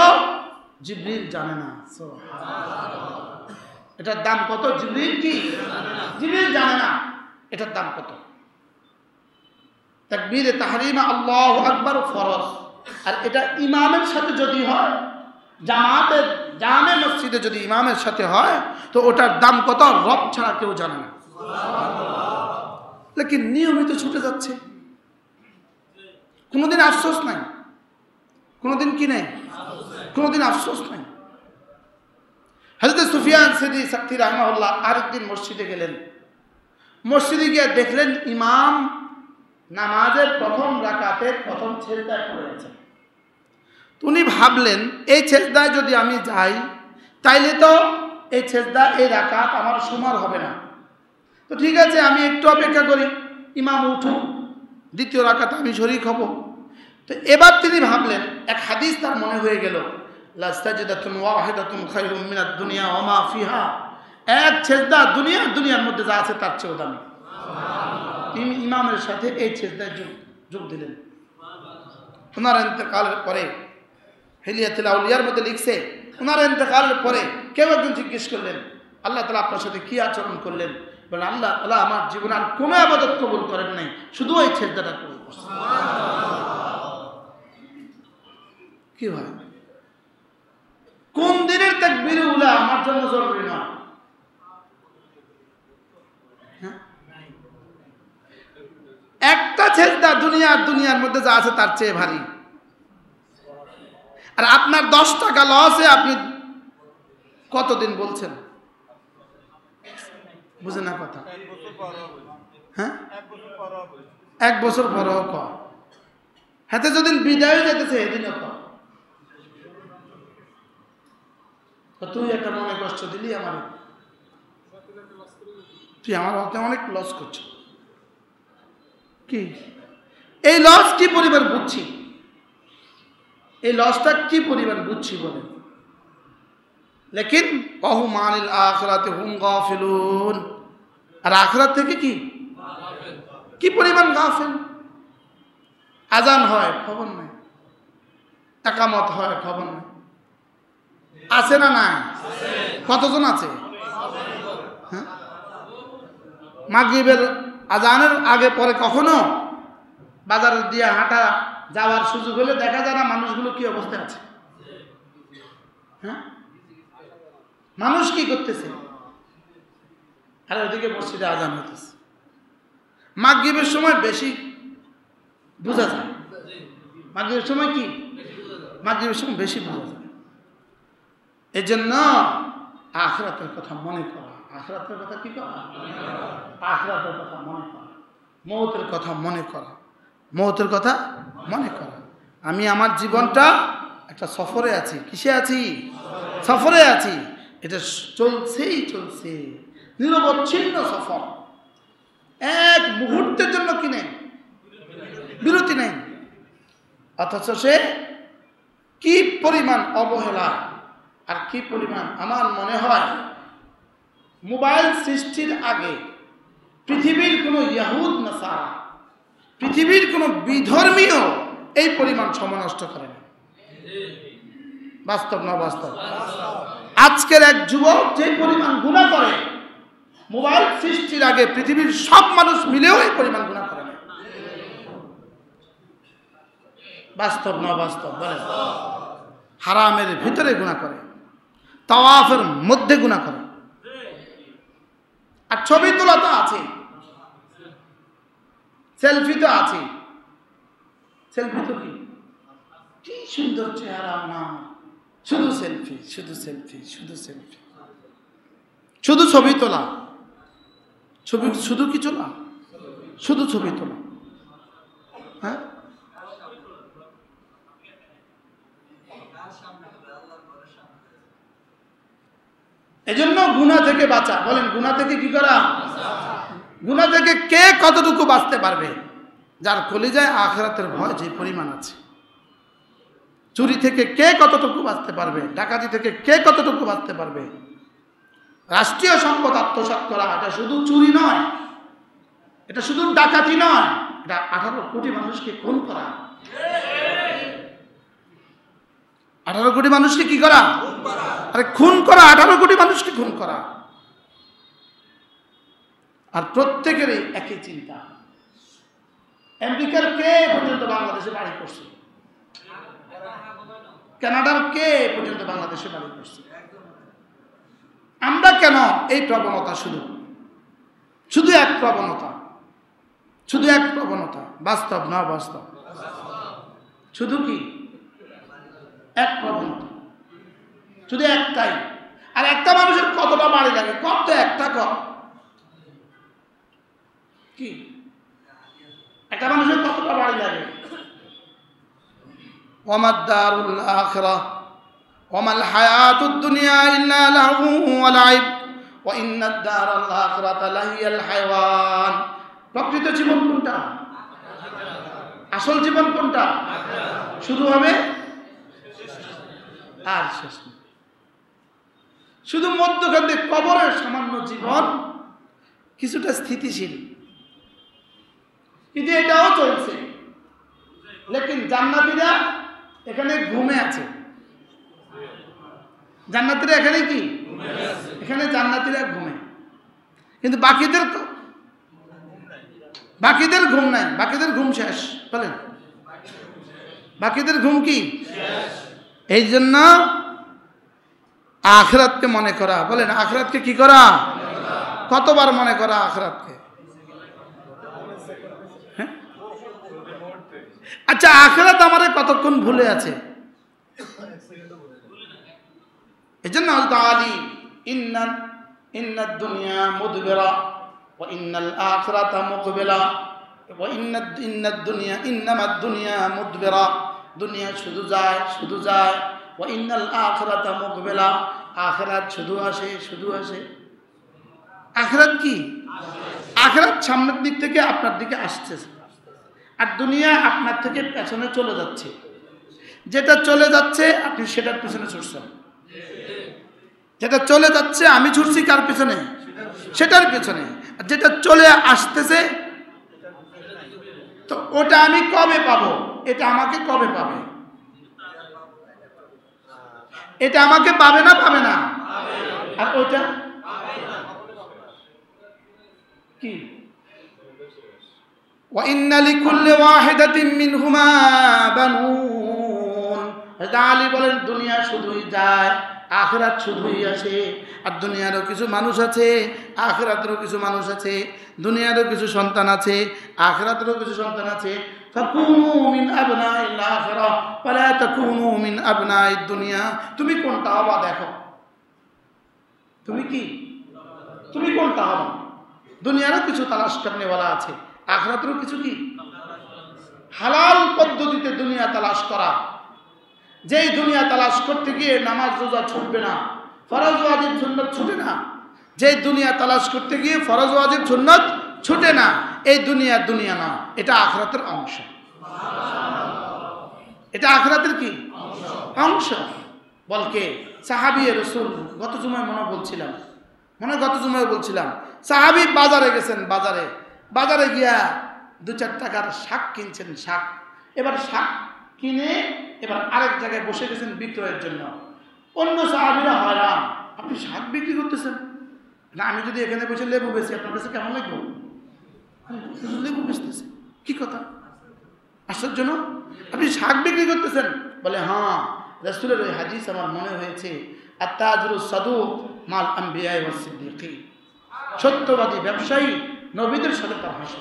[SPEAKER 1] জিবরিল জানে না। এটার দাম কত? জিবরিল জানে না এটার দাম কত। তাকবীরে তাহরিমা আল্লাহু আকবার ফরজ, আর এটা ইমামের সাথে যদি হয়, জামে মসজিদে যদি ইমামের সাথে হয়, তো ওটার দাম কত রব ছাড়া কেউ জানে না। লেকিন নিয়মিত ছুটে যাচ্ছে, কোনোদিন আফসোস নাই, কোনোদিন কি নেই, কোনোদিন আফসোস নাই। হযরত সুফিয়ান সাউরি রাহিমাহুল্লাহ আরেকদিন মসজিদে গেলেন। মসজিদে গিয়ে দেখলেন ইমাম নামাজের প্রথম রাকাতের প্রথম সেজদায় পড়ে আছেন। উনি ভাবলেন এই সেজদায় যদি আমি যাই তাইলে তো এই সেজদা এই রাকাত আমার সমান হবে না, তো ঠিক আছে আমি একটু অপেক্ষা করি, ইমাম উঠুক, দ্বিতীয় রাকাত আমি শরীক হব। তো এবার তিনি ভাবলেন, এক হাদিস তার মনে হয়ে গেল, লা সাজদাতুন ওয়াহিদাতুন খায়রুম মিনাদ দুনিয়া ওয়া মা ফিহা, এক সেজদা দুনিয়ার মধ্যে যা আছে তার চেয়েও দামি। তিনি ইমামের সাথে এই সেজদায় যোগ দিলেন। ওনার ইন্তেকালের পরে হিলিয়াতুল আউলিয়ার মধ্যে লিখছে, ওনার ইন্তেকালের পরে কেউ একজন জিজ্ঞেস করলেন, আল্লাহ তাআলা আপনার সাথে কি আচরণ করলেন? বলেন, আল্লাহ তাআলা আমার জীবনে আর কোনো ইবাদত কবুল করেন নাই, শুধু ওই সেজদাটা কবুল করছেন। কি হয়, কোন দিনের তাকবীর উলা আমার জন্য জরুরি নয়। একটা সেজদা দুনিয়ার মধ্যে যা আছে তার চেয়ে ভারী। আর আপনার 10 টাকা লসে আপনি কতদিন বলছেন? বুঝে না কথা? হ্যাঁ, 1 বছর পরেও কর, হাতে যেদিন বিদায় যেতেছে এদিনও কর। তুই একটা মনে কষ্ট দিলি আমার, তুই আমার হাতে অনেক লস করছ। কি এই লস কি পরিমাণ বুঝছি, এই লসটা কি পরিমাণ বুঝছি বলে। লেকিন কাহু মানিল আখিরাতে হুম গাফিলুন, আর আখিরাত থেকে কি পরিমাণ গাফিল। আজান হয় খবর নাই, একামত হয় খবর নাই, আছে না নাই? কতজন আছে? হ্যাঁ, মাগরিবের আজানের আগে পরে কখনো বাজার দিয়ে হাঁটা যাওয়ার সুযোগ হলে দেখা যায় না মানুষগুলো কি অবস্থায় আছে? হ্যাঁ, মানুষ কি করতেছে? আর ওইদিকে মসজিদে আজান হইতেছে। মাগরিবের সময় বেশি বোঝা যায়, মাগরিবের সময় কি, মাগরিবের সময় বেশি বোঝা যায়। এই জন্য আখিরাতের কথা মনে করা, আখিরাতের কথা কি করা, আখিরাতের কথা মনে করা, মওতের কথা মনে করা, মওতের কথা মনে করা। আমি আমার জীবনটা একটা সফরে আছি। কিসে আছি? সফরে আছি। এটা চলছেই চলছে, নিরবচ্ছিন্ন সফর। এক মুহূর্তের জন্য কি নেই, বিরতি নেই। অথচ সে কি পরিমাণ অবহেলা আর কি পরিমাণ, আমার মনে হয় মোবাইল সৃষ্টির আগে পৃথিবীর কোনো ইয়াহুদ নাসারা, পৃথিবীর কোনো বিধর্মীয় এই পরিমাণ সময় নষ্ট করে না। বাস্তব না বাস্তব? আজকের এক যুবক যে পরিমাণ গুনাহ করে, মোবাইল সৃষ্টির আগে পৃথিবীর সব মানুষ মিলেও এই পরিমাণ গুনাহ করে না। বাস্তব না বাস্তব বলেন? হারামের ভিতরে গুনাহ করে, তাওয়াফের মধ্যে গুনাহ করে। আর ছবি তোলা তো আছে, সেলফি তো আছে। সেলফি তো কি সুন্দর চেহারা আমার, শুধু সেলফি, শুধু সেলফি, শুধু সেলফি, শুধু ছবি তোলা, ছবি শুধু কি তোলা, শুধু ছবি তোলা। হ্যাঁ, এজন্য গুনাহ থেকে বাঁচা। বলেন, গুনাহ থেকে কি করা? গুনাহ থেকে কে কতটুকু বাঁচতে পারবে? যার কলিজায় আখিরাতের ভয় যে পরিমাণ আছে। চুরি থেকে কে কতটুকু বাঁচতে পারবে? ডাকাতি থেকে কে কতটুকু বাঁচতে পারবে? রাষ্ট্রীয় সম্পদ আত্মসাৎ করা এটা শুধু চুরি নয়, এটা শুধু ডাকাতি নয়, এটা 18 কোটি মানুষকে খুন করা। 18 কোটি মানুষকে কি করা? আরে খুন করা, 18 কোটি মানুষকে খুন করা। আর প্রত্যেকেরই একই চিন্তা। আমেরিকার কে পর্যন্ত বাংলাদেশে বাড়ি করছে? কানাডার কে পর্যন্ত বাংলাদেশে বাড়ি করছে? আমরা কেন এই প্রবণতা? শুধু এক প্রবণতা, শুধু এক প্রবণতা। বাস্তব না বাস্তব? শুধু কি এক প্রবণতা, শুধু একটাই। আর একটা মানুষের কতটা বাড়ি লাগে? কত একটা কর কি একটা মানুষের কতটা বাড়ি লাগে? ওয়ামাদ দারুল আখিরাহ ওয়ামাল হায়াতুদ দুনিয়া ইল্লা লাহু ওয়া লাইব ওয়া ইন্নাদ দারাল আখিরাতা লাহিয়াল হায়াওয়ান। প্রকৃত জীবন কোনটা? আসল জীবন কোনটা? শুরু হবে আর শেষ নেই। শুধু মধ্যখানে কবরের সামান্য জীবন কিছুটা স্থিতিশীল, কিন্তু এটাও চলছে। লেকিন জান্নাতীরা এখানে ঘুমে আছে। জান্নাতীরা এখানে কি? এখানে জান্নাতীরা ঘুমে, কিন্তু বাকিদের ঘুম নাই, বাকিদের ঘুম শেষ। বলেন বাকিদের ঘুম কি? এই জন্য আখিরাতকে মনে করা। বলেন আখিরাতকে কি করা? কতবার মনে করা আখিরাতকে? হ্যাঁ, আচ্ছা আখিরাত আমারে কতক্ষণ ভুলে আছে? এই জন্য আলী ইন্নাদ দুনিয়া মুদবিরা ওয়া ইন্নাল আখিরাতা মুকবিলা ওয়া ইন্নাদ দুনিয়া ইন্নামাদ দুনিয়া মুদবিরা। দুনিয়া শুধু যায় শুধু যায়। ওয়া ইন্নাল আখিরাতা মুকবিলা, আখিরাত শুধু আসে শুধু আসে। আখিরাত কি? আখিরাত সামনের দিক থেকে আপনার দিকে আসছে, আর দুনিয়া আপনার থেকে পেছনে চলে যাচ্ছে। যেটা চলে যাচ্ছে আপনি সেটার পিছনে ছুটছেন। যেটা চলে যাচ্ছে আমি ছুটছি কার পিছনে? সেটার পিছনে। আর যেটা চলে আসতেছে তো ওটা আমি কবে পাবো? এটা আমাকে কবে পাবে? এটা আমাকে পাবে না পাবে না? আর ওইটা কি? ওয়া ইন্না লিকুল্লি ওয়াহিদাতিন মিনহুমা বানুন। আলী বলেন দুনিয়া শুধুই যায়, আখিরাত শুধুই আসে। আর দুনিয়ারও কিছু মানুষ আছে, আখিরাতেরও কিছু মানুষ আছে। দুনিয়ারও কিছু সন্তান আছে, আখিরাতেরও কিছু সন্তান আছে। ফাকুনু মিন আবনাইল আখিরাহ ওয়া লা তাকুনু মিন আবনাইদ দুনিয়া। তুমি কোনটা হবা দেখো। তুমি কি? তুমি কোনটা হবা? দুনিয়ারও কিছু তালাশ করনেওয়ালা আছে, আখিরাতেরও কিছু কি হালাল পদ্ধতিতে দুনিয়া তালাশ করা। যেই দুনিয়া তালাশ করতে গিয়ে নামাজ রোজা ছুটবে না, ফরজ ওয়াজিব সুন্নাত ছুটে না। যেই দুনিয়া তালাশ করতে গিয়ে ফরজ ওয়াজিব সুন্নাত ছুটে না, এই দুনিয়া দুনিয়া না, এটা আখিরাতের অংশ। এটা আখিরাতের কি অংশ? বলকে সাহাবী রাসূল গত জুমায় বলছিলাম সাহাবী বাজারে গেছেন, বাজারে গিয়া 2-4 টাকার শাক কিনছেন। শাক এবার শাক কিনে এবার আরেক জায়গায় বসে গেছেন বিক্রয়ের জন্য। অন্য সাহাবীরা হয়রান, আপনি শাক বিক্রি করতেছেন না, আমি যদি এখানে বসে লেবু বেচি আপনার কাছে কেমন লাগবে? লেবু বেচতেছে কি কথা? আশ্চর্য না? আপনি শাক বিক্রি করতেছেন? বলে হ্যাঁ, রাসূলের ওই হাদিস আমার মনে হয়েছে, আত-তাজিরুস সাদুক মাল আম্বিয়া ওয়াস সিদ্দিকিন। সত্যবাদী ব্যবসায়ী নবীদের সাথে তার হাসি।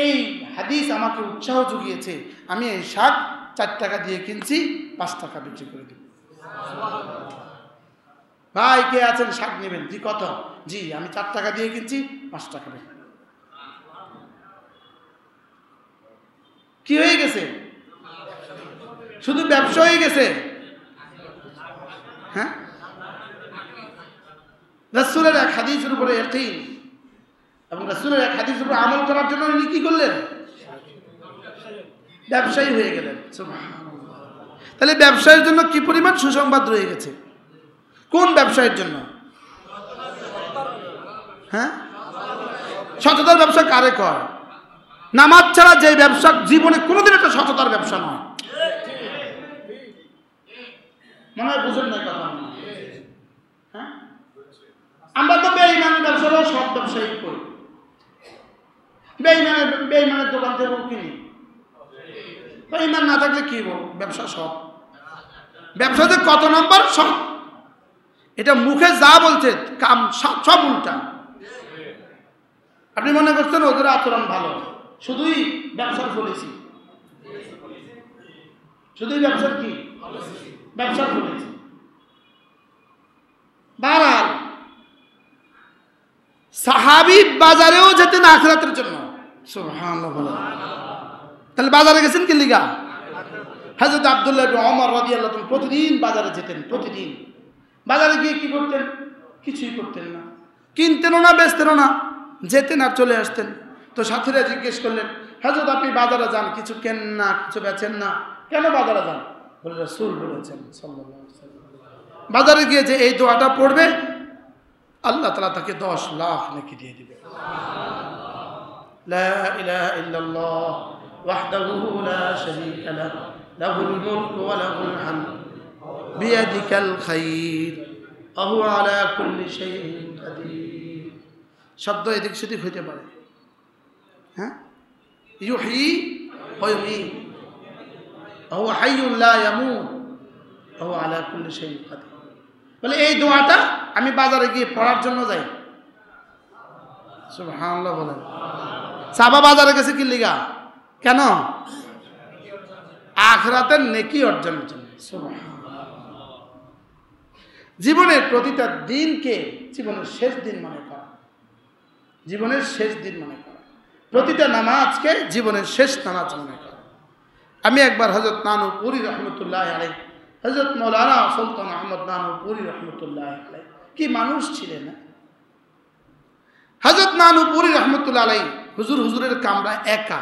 [SPEAKER 1] এই হাদিস আমাকে উৎসাহ জুগিয়েছে, আমি এই শাক 4 টাকা দিয়ে কিনছি, 5 টাকা বিক্রি করে দেব। ভাই কে আছেন শাক নেবেন? জি কত? জি আমি 4 টাকা দিয়ে কিনছি, 5 টাকা বিক্রি। কি হয়ে গেছে? শুধু ব্যবসা হয়ে গেছে। হ্যাঁ, রাসূলের এক হাদিসের উপরে ইয়াকিন এবং রাসূলের এক হাদিসের উপর আমল করার জন্য উনি কি করলেন? ব্যবসায়ী হয়ে গেলেন। সুবহানাল্লাহ। তাহলে ব্যবসায়ের জন্য কি পরিমাণ সুসংবাদ রয়ে গেছে? কোন ব্যবসায়ের জন্য? হ্যাঁ, সততার ব্যবসা কারে কয়? নামাজ ছাড়া যে ব্যবসা জীবনে কোনোদিন একটা সততার ব্যবসা নয়। মনে হয় বুঝেন না কথা। হ্যাঁ, আমরা তো বেঈমানের ব্যবসাও সব ব্যবসায়ী করি। বেঈমানের দোকান থেকে কিনি। বেঈমান না থাকলে কি ব্যবসা সব। ব্যবসাতে কত নম্বর সব, এটা মুখে যা বলছে কাম সব উল্টা। আপনি মনে করছেন ওদের আচরণ ভালো, শুধুই ব্যবসার পলিসি। শুধুই ব্যবসার কি ব্যবসা খুলেছে। বারবার সাহাবী বাজারেও যেতেন আখিরাতের জন্য। সুবহানাল্লাহ। তাহলে বাজারে গেছেন কি লিগা? হযরত আব্দুল্লাহ ইবনে ওমর রাদিয়াল্লাহু আনহু প্রতিদিন বাজারে যেতেন। প্রতিদিন বাজারে গিয়ে কি করতেন? কিছুই করতেন না, কিনতেনও না, বেচতেনও না, যেতেন আর চলে আসতেন। তো সাথীরা জিজ্ঞেস করলেন, হযরত আপনি বাজারে যান, কিছু কেনেন না, কিছু বেচেন না, কেন বাজারে যান? বলে, রাসূল বলেছেন সাল্লাল্লাহু আলাইহি ওয়াসাল্লাম বাজারে গিয়ে যে এই দোয়াটা পড়বে আল্লাহ তাআলা তাকে 10 লাখ নেকি দিয়ে দিবে। লা ইলাহা ইল্লাল্লাহ ওয়াহদাহু লা শারীকা লাহু লাহুল মুলকু ওয়া লাহুল হামদ বিয়াদিকাল খায়র ওয়া হুয়া আলা কুল্লি শাইইন কাদির। শব্দ এদিক সেদিক হইতে পারে, হ্যাঁ? ইউহয়ী ওয়া ইউমীত ওয়া হুয়া হাইয়্যুন লা ইয়ামুত ওয়া হুয়া আলা কুল্লি শাইইন কাদির। বলে এই দোয়াটা আমি বাজারে গিয়ে পড়ার জন্য যাই। সুবহানাল্লাহ বলেন। সাহাবা বাজারে গেছে কি লিগা? কেন? আখিরাতের নেকি অর্জনের জন্য। সুবহানাল্লাহ। জীবনের প্রতিটা দিনকে জীবনের শেষ দিন মনে করা, জীবনের শেষ দিন মনে করা, প্রতিটা নামাজকে জীবনের শেষ নামাজ মনে করা। আমি একবার হযরত নানুপুরী রহমতুল্লাহ আলাইহি, হযরত মৌলানা সুলতান আহমদ নানুপুরী রহমতুল্লাহ আলাইহি কি মানুষ ছিলেন। হযরত নানুপুরী রহমতুল্লাহ আলাইহি হুজুরের কামরা একা।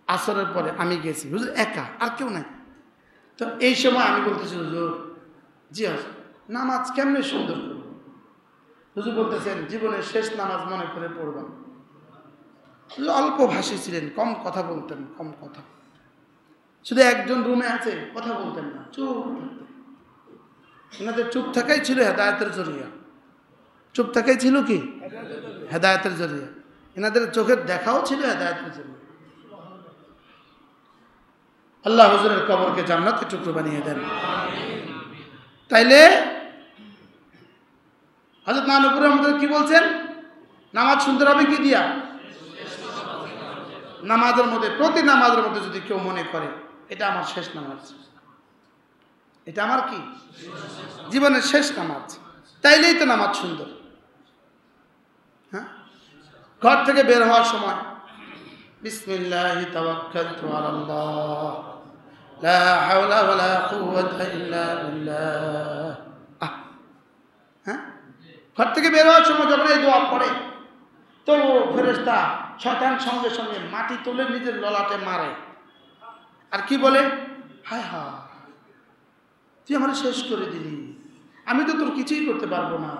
[SPEAKER 1] আসরের পরে আমি গেছি, হুজুর একা, আর কেউ নাই। তো এই সময় আমি বলতেছি, হুজুর, জি হুজুর, নামাজ কেমনে সুন্দর করব? হুজুর বলতেছেন, জীবনের শেষ নামাজ মনে করে পড়বেন। অল্প ভাষী ছিলেন, কম কথা বলতেন, কম কথা, শুধু একজন রুমে আছে, কথা বলতেন না, চুপ থাকতেন। এনাদের চুপ থাকাই ছিল হেদায়েতের জরিয়া। চুপ থাকাই ছিল কি? হেদায়েতের জরিয়া। এনাদের চোখের দেখাও ছিল হেদায়েতের জরিয়া। আল্লাহ হুজুরের কবরকে জান্নাতের টুকরো বানিয়ে দেন। তাইলে হযরত নানুপুরী আমাদের কি বলছেন? নামাজ সুন্দর হবে কি দিয়া? নামাজের মধ্যে, প্রতি নামাজের মধ্যে যদি কেউ মনে করে এটা আমার শেষ নামাজ, এটা আমার কি জীবনের শেষ নামাজ, তাইলেই তো নামাজ সুন্দর। হ্যাঁ, ঘর থেকে বের হওয়ার সময় বিসমিল্লাহি তাওয়াক্কালতু আলাল্লাহ লা হাওলা ওয়ালা কুওয়াতা ইল্লা বিল্লাহ। হ্যাঁ, ঘর থেকে বের হওয়ার সময় যখন এই দোয়া পড়ে তো ফেরেশতা শয়তান সঙ্গে সঙ্গে মাটি তুলে নিজের ললাটে মারে আর কি বলে, হায় হায়, তুই আমার শেষ করে দিলি, আমি তো তোর কিছুই করতে পারবো না।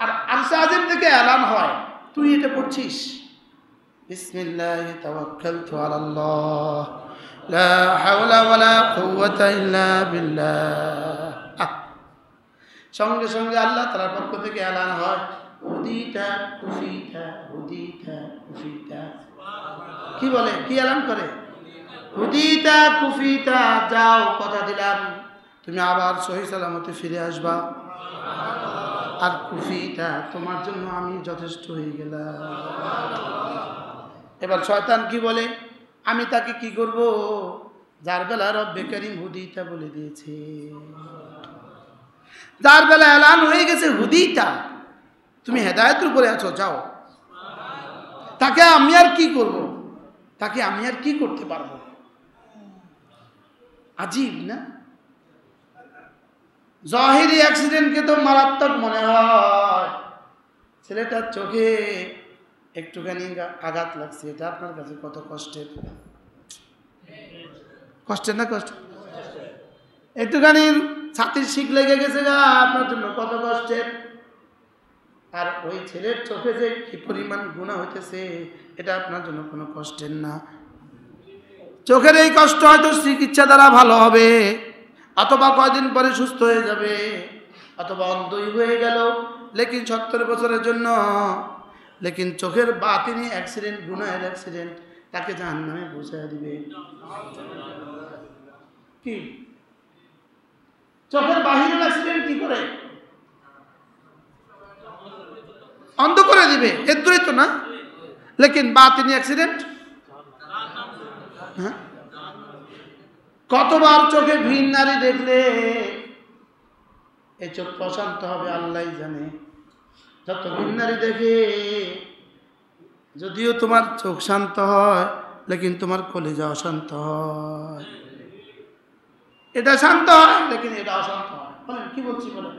[SPEAKER 1] আর আরশে আজিম থেকে এলান হয়, তুই এটা পড়ছিস, বিসমিল্লাহি তাওয়াক্কালতু আলাল্লাহ লা হাওলা ওয়ালা কুওয়াতা ইল্লা বিল্লাহ। সঙ্গে সঙ্গে আল্লাহ তাআলার পক্ষ থেকে এলান হয়, হুদিতা কুফিতা, হুদিতা কুফিতা। কি বলে, কি এলান করে? হুদিতা কুফিতা, যাও, কথা দিলাম তুমি আবার সহি সালামতে ফিরে আসবা। আর কুফিতা, তোমার জন্য আমি যথেষ্ট হয়ে গেলাম। এবার শয়তান কি বলে, আমি তাকে কি করব, যার বেলা রব্বে কারীম হুদিতা বলে দিয়েছে, যার বেলা এলান হয়ে গেছে হুদিতা, তুমি হেদায়েতের উপরে আছো, যাও। তাকে আমি আর কি করব, তাকে আমি আর কি করতে পারবো? আজীব না? জাহিরি অ্যাক্সিডেন্টকে তো মারাত্মক মনে হয়, ছেলেটার চোখে একটুখানি আঘাত লাগছে, এটা আপনার কাছে কত কষ্টের? কষ্টের না কষ্ট? একটুখানি ছাতির শিক লেগে গেছে গা, আপনার জন্য কত কষ্টের। আর ওই ছেলের চোখে যে কি পরিমাণ গুনাহ হইতেছে, এটা আপনার জন্য কোনো কষ্টের না। চোখের এই কষ্ট হয়তো চিকিৎসা দ্বারা ভালো হবে, অথবা কয়দিন পরে সুস্থ হয়ে যাবে, অথবা অন্ধই হয়ে গেল, লেকিন 70 বছরের জন্য। লেকিন চোখের বাতিনি অ্যাক্সিডেন্ট, গুনাহের অ্যাক্সিডেন্ট, তাকে জাহান্নামে পৌঁছায় দিবে। কি চোখের বাহিরের অ্যাক্সিডেন্ট কি করে? অন্ধ করে দিবে, এর দূরে তো না। লেকিন বাতিনি অ্যাক্সিডেন্ট হ্যাঁ, কতবার চোখে ভিন নারী দেখলে এই চোখ প্রশান্ত হবে আল্লাহ জানে। যত ভিন নারী দেখে, যদিও তোমার চোখ শান্ত হয়, লেকিন তোমার কলিজা অশান্ত হয়। এটা শান্ত হয়, লেকিন এটা অশান্ত হয়। বলেন কি বলছি বলেন।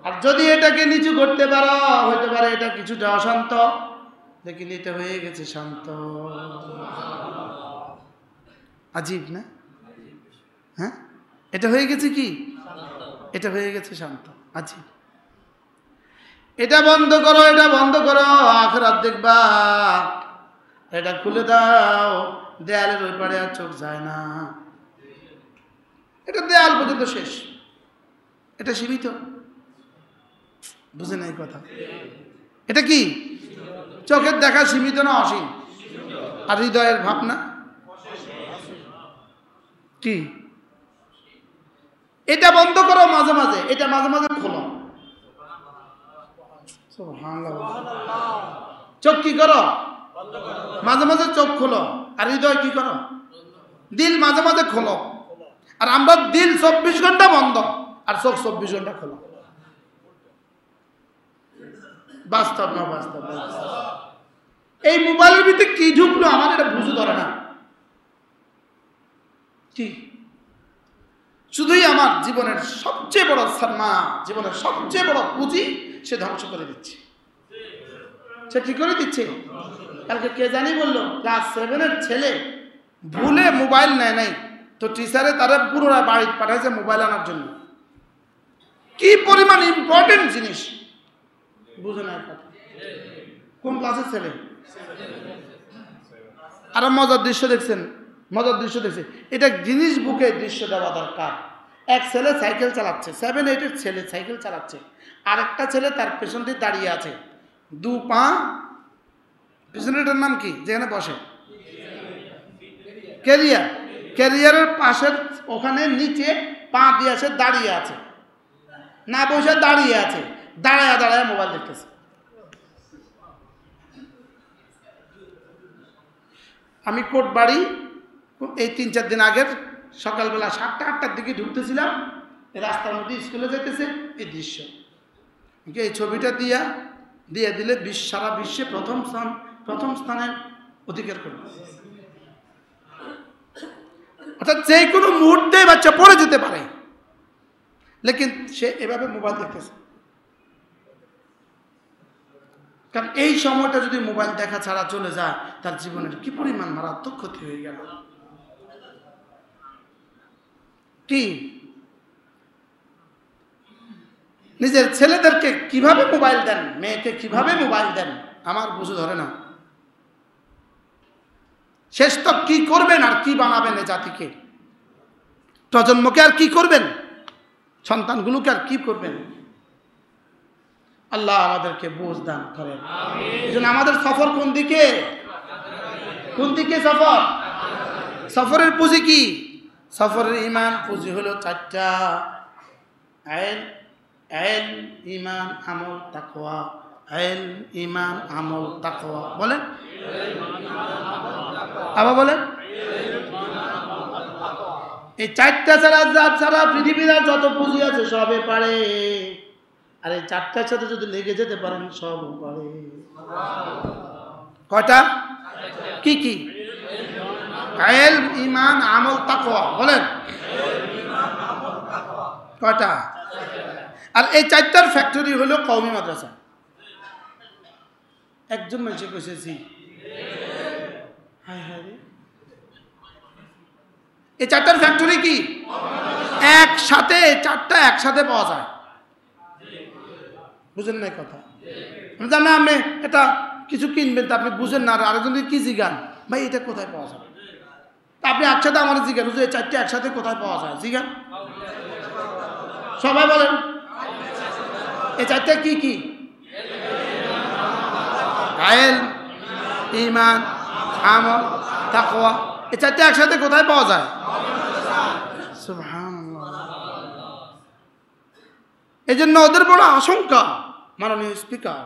[SPEAKER 1] আর যদি এটাকে নিচু করতে পারো, হইতে পারে এটা কিছুটা অশান্ত, লেকিন এটা হয়ে গেছে শান্ত। আজীব না? হ্যাঁ, এটা হয়ে গেছে কি? এটা হয়ে গেছে শান্ত। আজীব। এটা বন্ধ করো, এটা বন্ধ করো, আখিরাত দেখবা। এটা খুলে দাও, দেয়ালের ওই পারে আর চোখ যায় না। এটা দেয়াল পর্যন্ত শেষ, এটা সীমিত। বুঝে নাই কথা? এটা কি? চোখের দেখা সীমিত না অসীম? আর হৃদয়ের ভাবনা কি? এটা বন্ধ করো মাঝে মাঝে, এটা মাঝে মাঝে খোলো। চোখ কি করো? মাঝে মাঝে চোখ খোলো। আর হৃদয় কি করো? দিল মাঝে মাঝে খোলো। আর আমরা দিল 24 ঘন্টা বন্ধ, আর চোখ 24 ঘন্টা খোলো। বাস্তব না বাস্তব? এই মোবাইলের ভিতরে কি ঢুকলো আমার এটা বুঝে ধরে না। কি শুধুই আমার জীবনের সবচেয়ে বড় সারমা, জীবনের সবচেয়ে বড় পুঁজি সে ধ্বংস করে দিচ্ছে। সে কি করে দিচ্ছে? কালকে কে জানি বললো, ক্লাস 7-এর ছেলে ভুলে মোবাইল নেয় নাই, তো টিচারে তারা পুরোটা বাড়ি পাঠাইছে মোবাইল আনার জন্য। কি পরিমাণ ইম্পর্টেন্ট জিনিস, বুঝে না কথা। কোন ক্লাসের ছেলে? আরো মজার দৃশ্য দেখছেন, মজার দৃশ্য দেখছে। এটা জিনিস বুকে দৃশ্য দেওয়া দরকার। এক ছেলে সাইকেল চালাচ্ছে, 7-8-এর ছেলে সাইকেল চালাচ্ছে, আরেকটা ছেলে তার পেছন দিয়ে দাঁড়িয়ে আছে, দু পা পেছনেটার নাম কি যেখানে বসে? ক্যারিয়ার। ক্যারিয়ারের পাশের ওখানে নিচে পা দিয়ে সে দাঁড়িয়ে আছে, না বসে দাঁড়িয়ে আছে, দাঁড়ায় দাঁড়ায় মোবাইল দেখতেছে। আমি কোটবাড়ি এই 3-4 দিন আগের সকালবেলা 7টা-8টার দিকে ঢুকতেছিলাম, রাস্তার মধ্যে স্কুলে যেতেছে, এই দৃশ্য। এই ছবিটা দিয়ে দিলে সারা বিশ্বে প্রথম স্থানে অধিকার করবে। অর্থাৎ যে কোনো মুহূর্তে বাচ্চা পড়ে যেতে পারে, লেকিন সে এভাবে মোবাইল দেখতেছে। কারণ এই সময়টা যদি মোবাইল দেখা ছাড়া চলে যায়, তার জীবনের কি পরিমাণ মারাত্মক ক্ষতি হয়ে গেল। কি নিজের ছেলেদেরকে কিভাবে মোবাইল দেন, মেয়েকে কিভাবে মোবাইল দেন, আমার বুঝে ধরে না। শেষ তো কি করবেন আর কি বানাবেন এ জাতিকে? প্রজন্মকে আর কি করবেন? সন্তানগুলোকে আর কি করবেন? আল্লাহ আমাদেরকে বুঝ দান করেন। এজন্য আমাদের সফর কোন দিকে? কোন দিকে সফর? সফরের পুঁজি কি? সফরের ঈমান পুঁজি হলো 4টা: ইলম, ঈমান, আমল, তাকওয়া। ইলম, ঈমান, আমল, তাকওয়া। বলেন আবার বলেন। এই 4টা ছাড়া পৃথিবীর যত পুঁজি আছে সবে পারে। আর এই 4টার সাথে যদি লেগে যেতে পারেন সব পারে। কয়টা? কি কি? ইলম, ঈমান, আমল, তাকওয়া। বলেন কয়টা? আর এই 4টার ফ্যাক্টরি হলো কওমি মাদ্রাসা। একজন মানুষ কইছে হায় হায় রে, এই 4টার ফ্যাক্টরি কি? একসাথে 4টা একসাথে পাওয়া যায়। বুঝেন না কথা? জানেন আপনি এটা কিছু কিনবেন, তা আপনি বুঝেন না, আর আরেকজনকে কি জিজ্ঞান, ভাই এটা কোথায় পাওয়া যাবে? আপনি একসাথে আমার জিজ্ঞান, এই 4টা একসাথে কোথায় পাওয়া যায় জিজ্ঞান। সবাই বলেন এই 4টা কি কি? ইলম, ঈমান, আমল, তাকওয়া। এই 4টা একসাথে কোথায় পাওয়া যায়? সুবহানাল্লাহ। এই জন্য ওদের বড় আশঙ্কা, মাননীয় স্পিকার,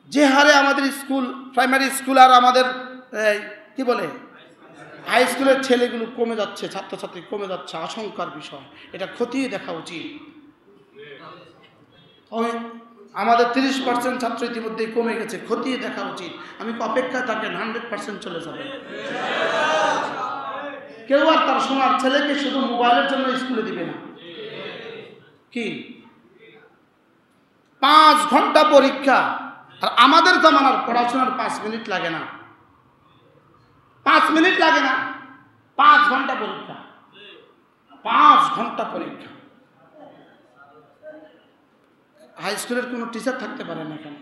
[SPEAKER 1] যে হারে আমাদের স্কুল, প্রাইমারি স্কুল আর আমাদের কি বলে হাই স্কুলের ছেলেগুলো কমে যাচ্ছে, ছাত্রছাত্রী কমে যাচ্ছে, আশঙ্কার বিষয়। এটা খতিয়ে দেখা উচিত। আমাদের 30% ছাত্র ইতিমধ্যেই কমে গেছে, খতিয়ে দেখা উচিত। আমি অপেক্ষা থাকেন 100% চলে যাবে। কেউ আর তার সোনার ছেলেকে শুধু মোবাইলের জন্য স্কুলে দিবে না। কি 5 ঘন্টা পরীক্ষা, আর আমাদের জামানার পড়াশোনার 5 মিনিট লাগে না, 5 মিনিট লাগে না, 5 ঘন্টা পরীক্ষা, 5 ঘন্টা পরীক্ষা। হাই স্কুলের কোনো টিচার থাকতে পারে না এখানে,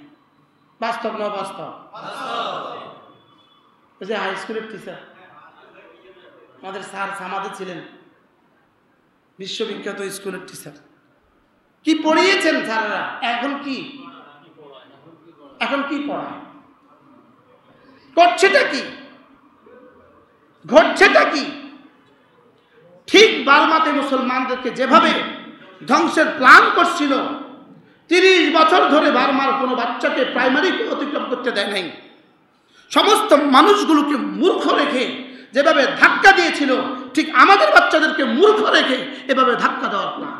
[SPEAKER 1] বাস্তব না বাস্তব? ওই যে হাই স্কুলের টিচার আমাদের স্যার সামাদে ছিলেন, বিশ্ববিখ্যাত স্কুলের টিচার। কি পড়িয়েছেন স্যারেরা, এখন কি পড়ায়, করছেটা কি, ঘটছেটা কি? ঠিক বার্মাতে মুসলমানদেরকে যেভাবে ধ্বংসের প্ল্যান করছিল, 30 বছর ধরে বার্মার কোনো বাচ্চাকে প্রাইমারি অতিক্রম করতে দেয় নাই। সমস্ত মানুষগুলোকে মূর্খ রেখে যেভাবে ধাক্কা দিয়েছিল, ঠিক আমাদের বাচ্চাদেরকে মূর্খ রেখে এভাবে ধাক্কা দেওয়ার প্ল্যান।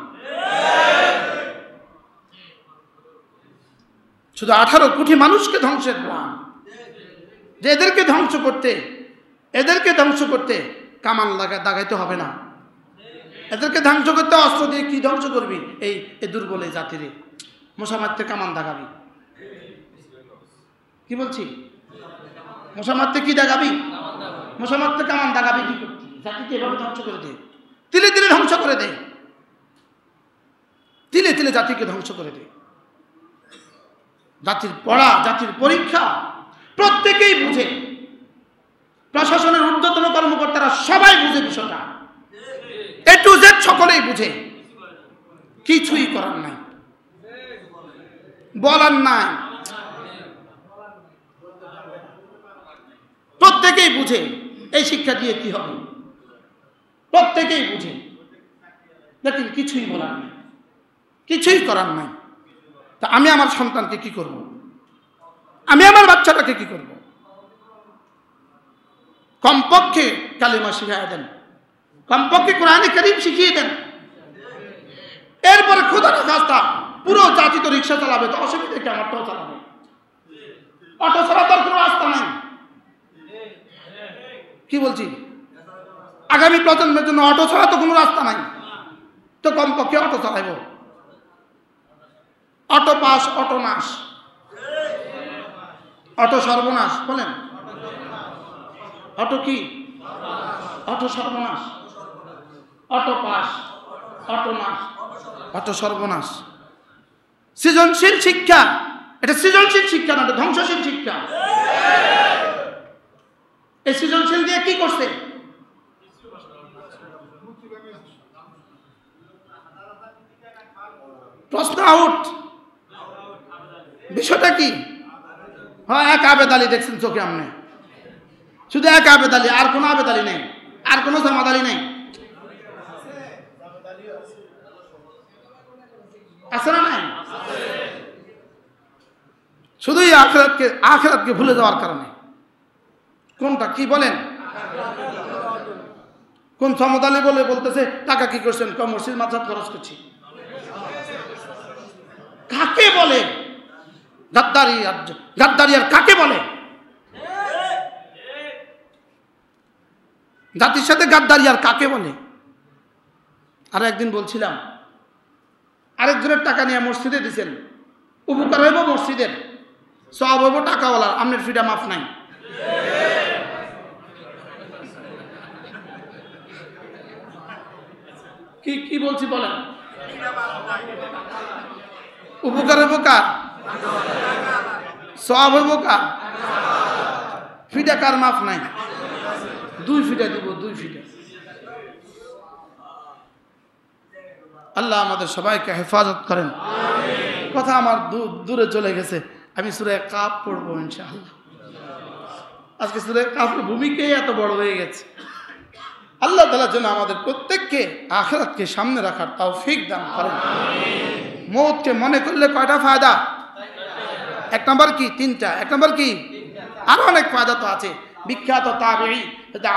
[SPEAKER 1] শুধু 18 কোটি মানুষকে ধ্বংসের প্ল্যান। যে এদেরকে ধ্বংস করতে কামান দাগাইতে হবে না, এদেরকে ধ্বংস করতে অস্ত্র দিয়ে কি ধ্বংস করবি? এই দুর্বল এই জাতিরে মশা মারতে কামান দাগাবি। কি বলছি? মশা মারতে কি দাগাবি? মশা মারতে কামান দাগাবি। কি করছি? জাতিকে এভাবে ধ্বংস করে দে, তিলে তিলে ধ্বংস করে দে, তিলে তিলে জাতিকে ধ্বংস করে দে। জাতির পড়া, জাতির পরীক্ষা প্রত্যেকেই বুঝে, প্রশাসনের ঊর্ধ্বতন কর্মকর্তারা সবাই বুঝে বিষয়টা, A to Z সকলেই বুঝে। কিছুই করার নাই, বলার নাই, প্রত্যেকেই বুঝে এই শিক্ষা দিয়ে কি হবে, প্রত্যেকেই বুঝে। দেখেন কিছুই বলার নাই, কিছুই করার নাই। তা আমি আমার সন্তানকে কি করব? আমি আমার বাচ্চাটাকে কি করব? কমপক্ষে কালিমা শিখিয়ে দেন, কমপক্ষে কোরআনে কারীম শিখিয়ে দেন। এরপরে খোদা না খাস্তা পুরো জাতি তো রিক্সা চালাবে, তো অসুবিধা কি? আমারটাও চালাবে। অটো ছাড়া তার কোনো রাস্তা নাই। কি বলছি? আগামী প্রজন্মের জন্য অটো ছাড়া তো কোনো রাস্তা নাই, তো কমপক্ষে অটো চালাইব। অটো পাস, অটো নাশ, অটো সর্বনাশ। বলেন অটো কি? অটো সর্বনাশ, অটো পাস, অটো নাশ, অটো সর্বনাশ। সৃজনশীল শিক্ষা, এটা সৃজনশীল শিক্ষা না, এটা ধ্বংসশীল শিক্ষা। এই সৃজনশীল দিয়ে কি করছে? প্রশ্ন আউট। বিষয়টা কি? হ্যাঁ, এক আবেদ আলী দেখছেন চোখে আমনে, শুধু এক আবেদ আলী, আর কোনো আবেদ আলী নেই, আর কোনো জামাত আলী নেই। আছে না নাই? শুধুই আখিরাতকে ভুলে যাওয়ার কারণে। কোনটা কি বলেন? কোন জামাত আলী বলতেছে টাকা কি করছেন? মসজিদ মাদ্রাসা খরচ করছি। কাকে বলে গাদ্দারি? গাদ্দারি আর কাকে বলে? জাতির সাথে গাদ্দারি আর কাকে বলে? আর একদিন বলছিলাম, আরেকজনের টাকা নিয়ে মসজিদে দিচ্ছেন, উপকার হইব মসজিদের, সব হইব টাকাওয়ালার, আপনার ফিটা মাফ নাই। কি বলছি বলেন? উপকার হইব কার? সব হইব কার? ফিটা কার মাফ নাই? 2 ফিটা দিব, 2 ফিটা। আল্লাহ আমাদের সবাইকে হেফাজত করেন। কথা আমার দূরে চলে গেছে। আমি সূরা কাফ পড়বো ইনশাআল্লাহ। আজকে সূরা কাফের ভূমিকাই এত বড় হয়ে গেছে। আল্লাহ তাআলা যেন আমাদের প্রত্যেককে আখিরাতকে সামনে রাখার তৌফিক দান করেন। মওতকে মনে করলে কয়টা ফায়দা? 1 নাম্বার কি? 3টা। 1 নাম্বার কি? আরো অনেক ফায়দা তো আছে। বিখ্যাত তাবেঈ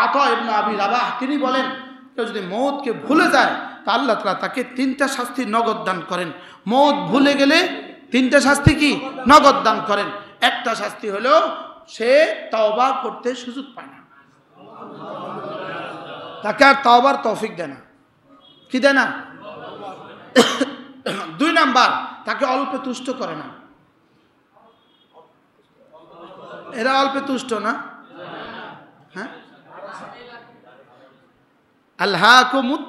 [SPEAKER 1] আতা ইবনে আবি রাবাহ তিনি বলেন, কেউ যদি মওতকে ভুলে যায় তা আল্লাহ তাআলা তাকে 3টা শাস্তি নগদ দান করেন। মওত ভুলে গেলে 3টা শাস্তি কি নগদ দান করেন। একটা শাস্তি হলো সে তওবা করতে সুযোগ পায় না, তাকে আর তওবার তৌফিক দেয় না। কি দেয় না? 2 নাম্বার, তাকে অল্পে তুষ্ট করে না। এরা অল্পে তুষ্ট না? হ্যাঁ, আল্লাহকুমুত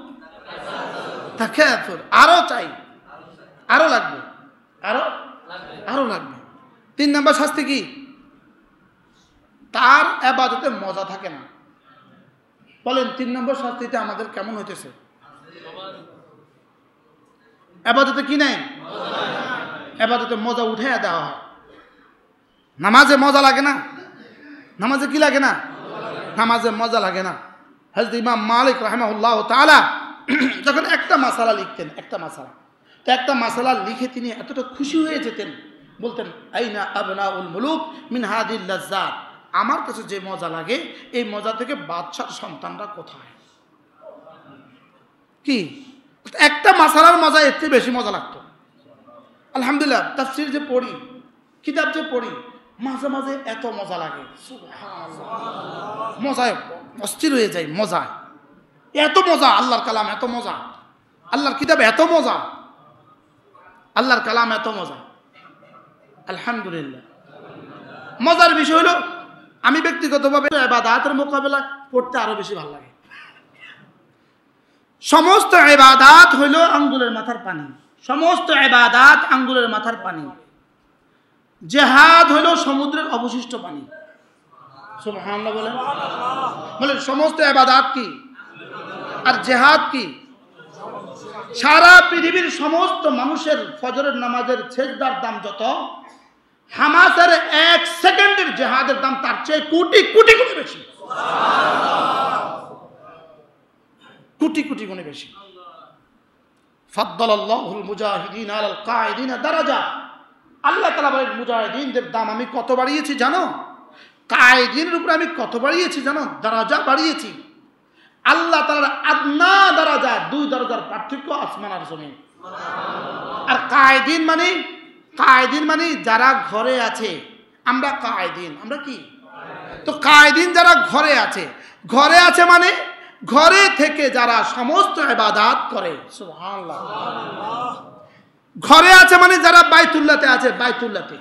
[SPEAKER 1] তাকাসুর, আরো চাই, আরো লাগবে, আরো লাগবে। 3 নাম্বার শাস্তি কি? তার ইবাদতে মজা থাকে না। বলেন 3 নম্বর শাস্তিতে আমাদের কেমন হইতেছে? ইবাদতে কি নাই? ইবাদতে মজা উঠাইয়া দেওয়া হয়। নামাজে মজা লাগে না? নামাজে কি লাগে না? নামাজে মজা লাগে না। হযরত ইমাম মালিক রাহিমাহুল্লাহ তাআলা যখন একটা মাসালা লিখতেন, একটা মাসালা লিখে তিনি এতটা খুশি হয়ে যেতেন, বলতেন আইনা আবনাউল মুলুক মিন হাদিল লাজ্জাত, আমার কাছে যে মজা লাগে এই মজা থেকে বাদশার সন্তানরা কোথায়? কি একটা মাসালার মজা এর চেয়ে বেশি মজা লাগতো। আলহামদুলিল্লাহ, তাফসীর যে পড়ি, কিতাব যে পড়ি, মাঝে মাঝে এত মজা লাগে, সুবহানাল্লাহ, মজায় অস্থির হয়ে যায়। মজা, এত মজা, আল্লাহর কালাম এত মজা, আল্লাহর কিতাব এত মজা, আল্লাহর কালাম এত মজা। আলহামদুলিল্লাহ। মজার বিষয় হলো আমি ব্যক্তিগতভাবে ইবাদতের মোকাবেলা করতে আরো বেশি ভালো লাগে। সমস্ত ইবাদত হইল আঙ্গুলের মাথার পানি, সমস্ত ইবাদত আঙ্গুলের মাথার পানি। জিহাদ হইল সমুদ্রের অবশিষ্ট পানি। সুবহানাল্লাহ বলেন, বলেন সমস্ত ইবাদত কি আর জিহাদ কি? সারা পৃথিবীর সমস্ত মানুষের ফজরের নামাজের সেজদার দাম যত, হামাসের 1 সেকেন্ডের জিহাদের দাম তার চেয়ে কোটি কোটি গুণ বেশি, কোটি কোটি গুণ বেশি। ফাদ্দালাল্লাহুল মুজাহিদিন আলাল কাঈদিন দারাজা, আল্লাহ তাআলা বলেন মুজাহিদিনদের দাম আমি কত বাড়িয়েছি জানো? কাঈদিনের উপরে আমি কত বাড়িয়েছি জানো? দারাজা বাড়িয়েছি। আল্লাহ তাআলার আদনা দারাজা, 2 দরজার পার্থক্য আসমান আর জমিন। আর কাঈদিন মানে যারা ঘরে আছে, আমরা কাঈদিন, আমরা কি? তো কাঈদিন যারা ঘরে আছে মানে ঘরে থেকে যারা সমস্ত ইবাদত করে। সুবহানাল্লাহ। ঘরে আছে মানে যারা বাইতুল্লাহতে আছে, বাইতুল্লাহতে।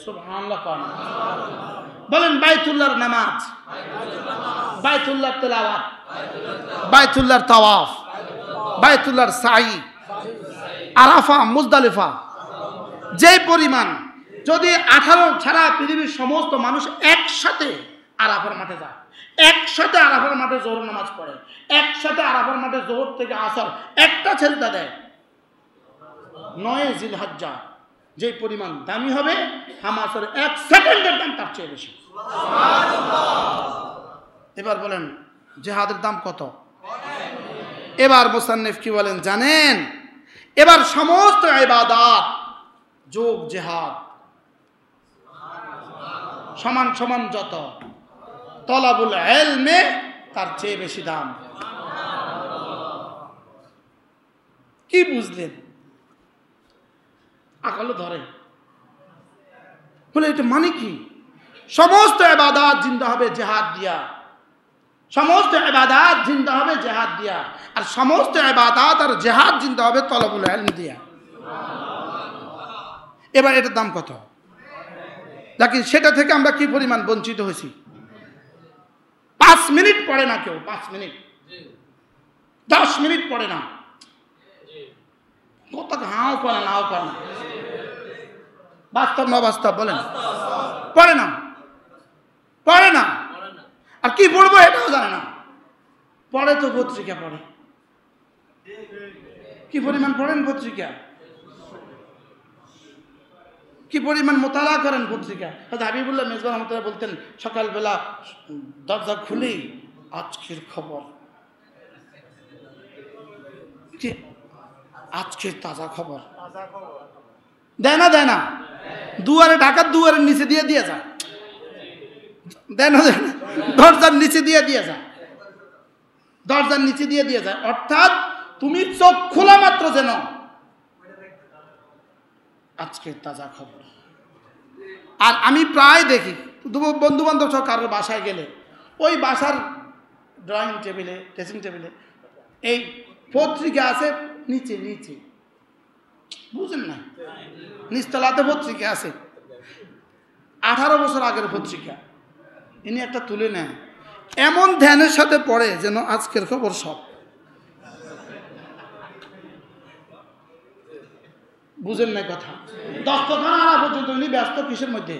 [SPEAKER 1] সুবহানাল্লাহ। বলেন বাইতুল্লাহর নামাজ, বাইতুল্লাহর তেলাওয়াত, বাইতুল্লাহর তাওয়াফ, বাইতুল্লাহর সাই, আরাফা, মুজদালিফা, যে পরিমাণ যদি 18 সারা পৃথিবীর সমস্ত মানুষ একসাথে আরাফার মাঠে যায়, একসাথে আরাফার মাঠে জোহর নামাজ পড়ে, একসাথে আরাফার মাঠে জোহর থেকে আসর একটা ছেলেটা দেয়, 9 জিলহজ্জা যে পরিমাণ দামি হবে, হামাসের 1 সেকেন্ডের দাম তার চেয়ে বেশি। এবার বলেন জিহাদের দাম কত? এবার মুসান্নিফ কি বলেন জানেন? এবার সমস্ত ইবাদত যোগ জিহাদ সমান সমান যত, তলাবুল ইলমে তার চেয়ে বেশি দাম। কি বুঝলেন? আকলে ধরে বলে এটা মানে কি? সমস্ত ইবাদত জিন্দা হবে জিহাদ দিয়া, সমস্ত ইবাদত জিন্দা হবে জিহাদ দিয়া, আর সমস্ত ইবাদত আর জিহাদ জিন্দা হবে তলাবুল ইলম দিয়া। এবার এটার দাম কত? দেখি সেটা থেকে আমরা কি পরিমাণ বঞ্চিত হয়েছি। 5 মিনিট পড়ে না কেউ, 5 মিনিট, 10 মিনিট পড়ে না, কত হাও করে নাও করে না, বাস্তব না বাস্তব বলেন? পড়ে না, পড়ে না, আর কি পড়বো এটাও জানে না। পড়ে তো পত্রিকা পড়ে, কি পরিমাণ পড়েন পত্রিকা, কি পরিমাণ মোতালা করেন পত্রিকা। হাবিবুল্লাহ মেজবান রহমতুল্লাহ বলতেন সকালবেলা দরজা খুলেই আজকের খবর, কি আজকের তাজা খবর দেয় না, দেয় না, দুয়ারে ঢাকার দুয়ারের নিচে দিয়ে যায়, দেন দরজার নিচে দিয়ে যায়, দরজার নিচে দিয়ে যায়। অর্থাৎ তুমি চোখ খোলা মাত্র যেন আজকে তাজা খবর। আর আমি প্রায় দেখি বন্ধু বান্ধব সব কারোর বাসায় গেলে ওই বাসার ড্রয়িং টেবিলে, ড্রেসিং টেবিলে এই পত্রিকা আছে নিচে নিচে, বুঝেন না, নিচতলাতে পত্রিকা আছে, 18 বছর আগের পত্রিকা ইনি একটা তুলে নেন, এমন ধ্যানের সাথে পড়ে যেন আজকের খবর সব। বুঝেন না কথা? দস্তখানা আনা পর্যন্ত উনি ব্যস্ত কিসের মধ্যে?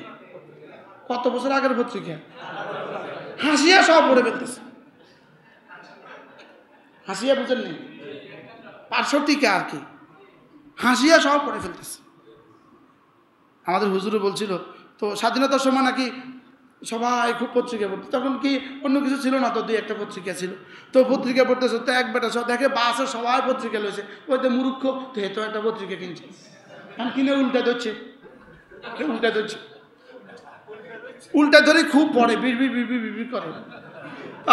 [SPEAKER 1] কত বছর আগের পত্রিকা, হাসিয়া সব পড়ে ফেলতেছে। হাসিয়া বুঝেন নি, পার্শ্বটিকা আর কি, হাসিয়া সব পড়ে ফেলতেছে। আমাদের হুজুরে বলছিল তো স্বাধীনতার সময় নাকি সবাই খুব পত্রিকা পড়তো, তখন কি অন্য কিছু ছিল না, তো 2-1টা পত্রিকা ছিল, তো পত্রিকা পড়তেছে, তো এক বেটা সব দেখে বাসে সবাই পত্রিকা লইছে, ওই তো মূর্খ তো একটা পত্রিকা কিনছে, কারণ কিনে উল্টা ধরছে, উল্টা ধরে খুব পড়ে, বিড় করে।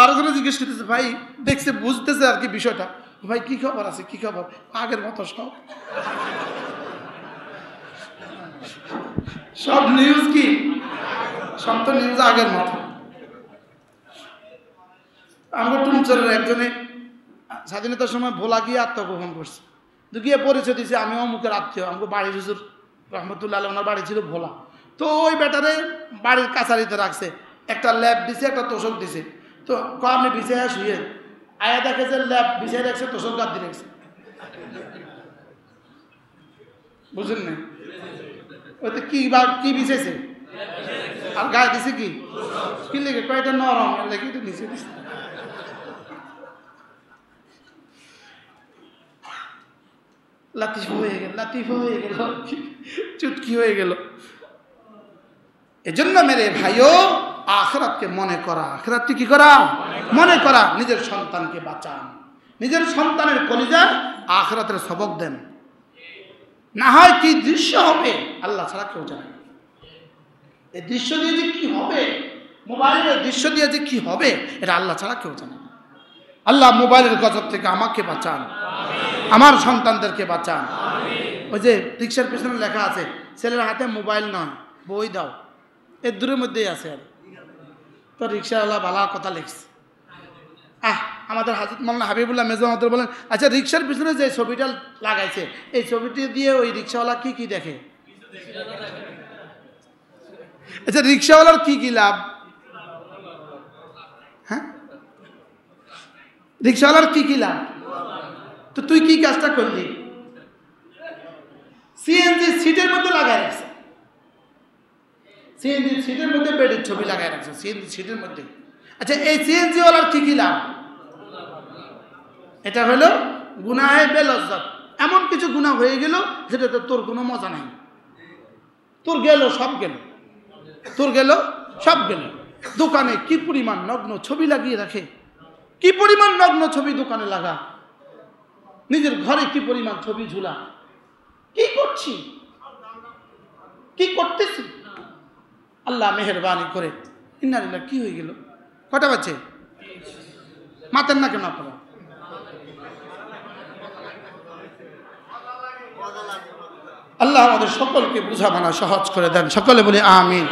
[SPEAKER 1] আরো করে জিজ্ঞেস করতেছে, ভাই দেখছে, বুঝতেছে আর কি বিষয়টা, ভাই কি খবর আছে, কি খবর? আগের মতো সব নিউজ, কি সব তো নিউজ আগের মতো। আমরা টুমচরের একজনে স্বাধীনতার সময় ভোলা গিয়ে আত্মগোপন করছে, তো গিয়ে পরিচয় দিয়েছে আমি অমুকের আত্মীয়, আমাকে বাড়ির হুজুর রহমতুল্লাহ আলাইহি ওনার বাড়ি ছিল ভোলা। তো ওই বেটারে বাড়ির কাছারিতে রাখছে, একটা ল্যাব দিছে, একটা তোষক দিছে, তো আপনি বিছাইয়া শুয়ে, আয়া দেখে যে ল্যাব বিছাই রাখছে, তোষক গাদ দিয়ে রাখছে, বুঝলেন না? ওইতে কি বিছাইছে আর গায়ে দিছে কি লেগে, কয়টা নরম লেগে এটা নিচে দিছে। লাতিফ হয়ে গেল, চুটকি হয়ে গেল। এজন্য মেরে ভাইও আখিরাতকে মনে করা, আখিরাতকে কি করা? মনে করা। নিজের সন্তানকে বাঁচান, নিজের সন্তানের কলিজা আখিরাতের সবক দেন। না হয় কি দৃশ্য হবে আল্লাহ ছাড়া কেউ জানে। এই দৃশ্য দিয়ে যে কি হবে, মোবাইলের দৃশ্য দিয়ে যে কি হবে, এটা আল্লাহ ছাড়া কেউ জানে না। আল্লাহ মোবাইলের গজব থেকে আমাকে বাঁচান, আমার সন্তানদেরকে বাঁচান। ওই যে রিক্সার পিছনে লেখা আছে, ছেলের হাতে মোবাইল নয় বই দাও, এর দূরের মধ্যেই আছে। আর তো রিক্সাওয়ালা ভালো কথা লিখছে। আমাদের হাজরত মাওলানা হাবিবুল্লাহ মেজো আমাদের বলেন, আচ্ছা রিক্সার পিছনে যে ছবিটা লাগাইছে, এই ছবিটি দিয়ে ওই রিক্সাওয়ালা কি দেখে? আচ্ছা রিক্সাওয়ালার কি লাভ? হ্যাঁ, রিক্সাওয়ালার কি লাভ? তো তুই কি কাজটা করলি? সিএনজি সিটের মধ্যে লাগাই রাখছে, সিএনজি সিটের মধ্যে বেডের ছবি লাগাই রাখছে, সিএনজি সিটের মধ্যে। আচ্ছা এই সিএনজি ওয়ালার কি লাভ? এটা হলো গুনাহে বেলজ্জত, এমন কিছু গুনাহ হয়ে গেল যেটাতে তোর কোনো মজা নাই, তোর গেল সব গেল, তোর গেল সব গেল। দোকানে কি পরিমাণ নগ্ন ছবি লাগিয়ে রাখে, কি পরিমাণ নগ্ন ছবি দোকানে লাগা, নিজের ঘরে কি পরিমাণ ছবি ঝুলা, কি করছি, কি করতেছি? আল্লাহ মেহেরবানি করে, ইন্নালিল্লাহ, কি হয়ে গেল? কটা বাজছে? মাতেন না কেন আপনারা? আল্লাহ আমাদের সকলকে বুঝাবানা সহজ করে দেন, সকলে বলি আমিন।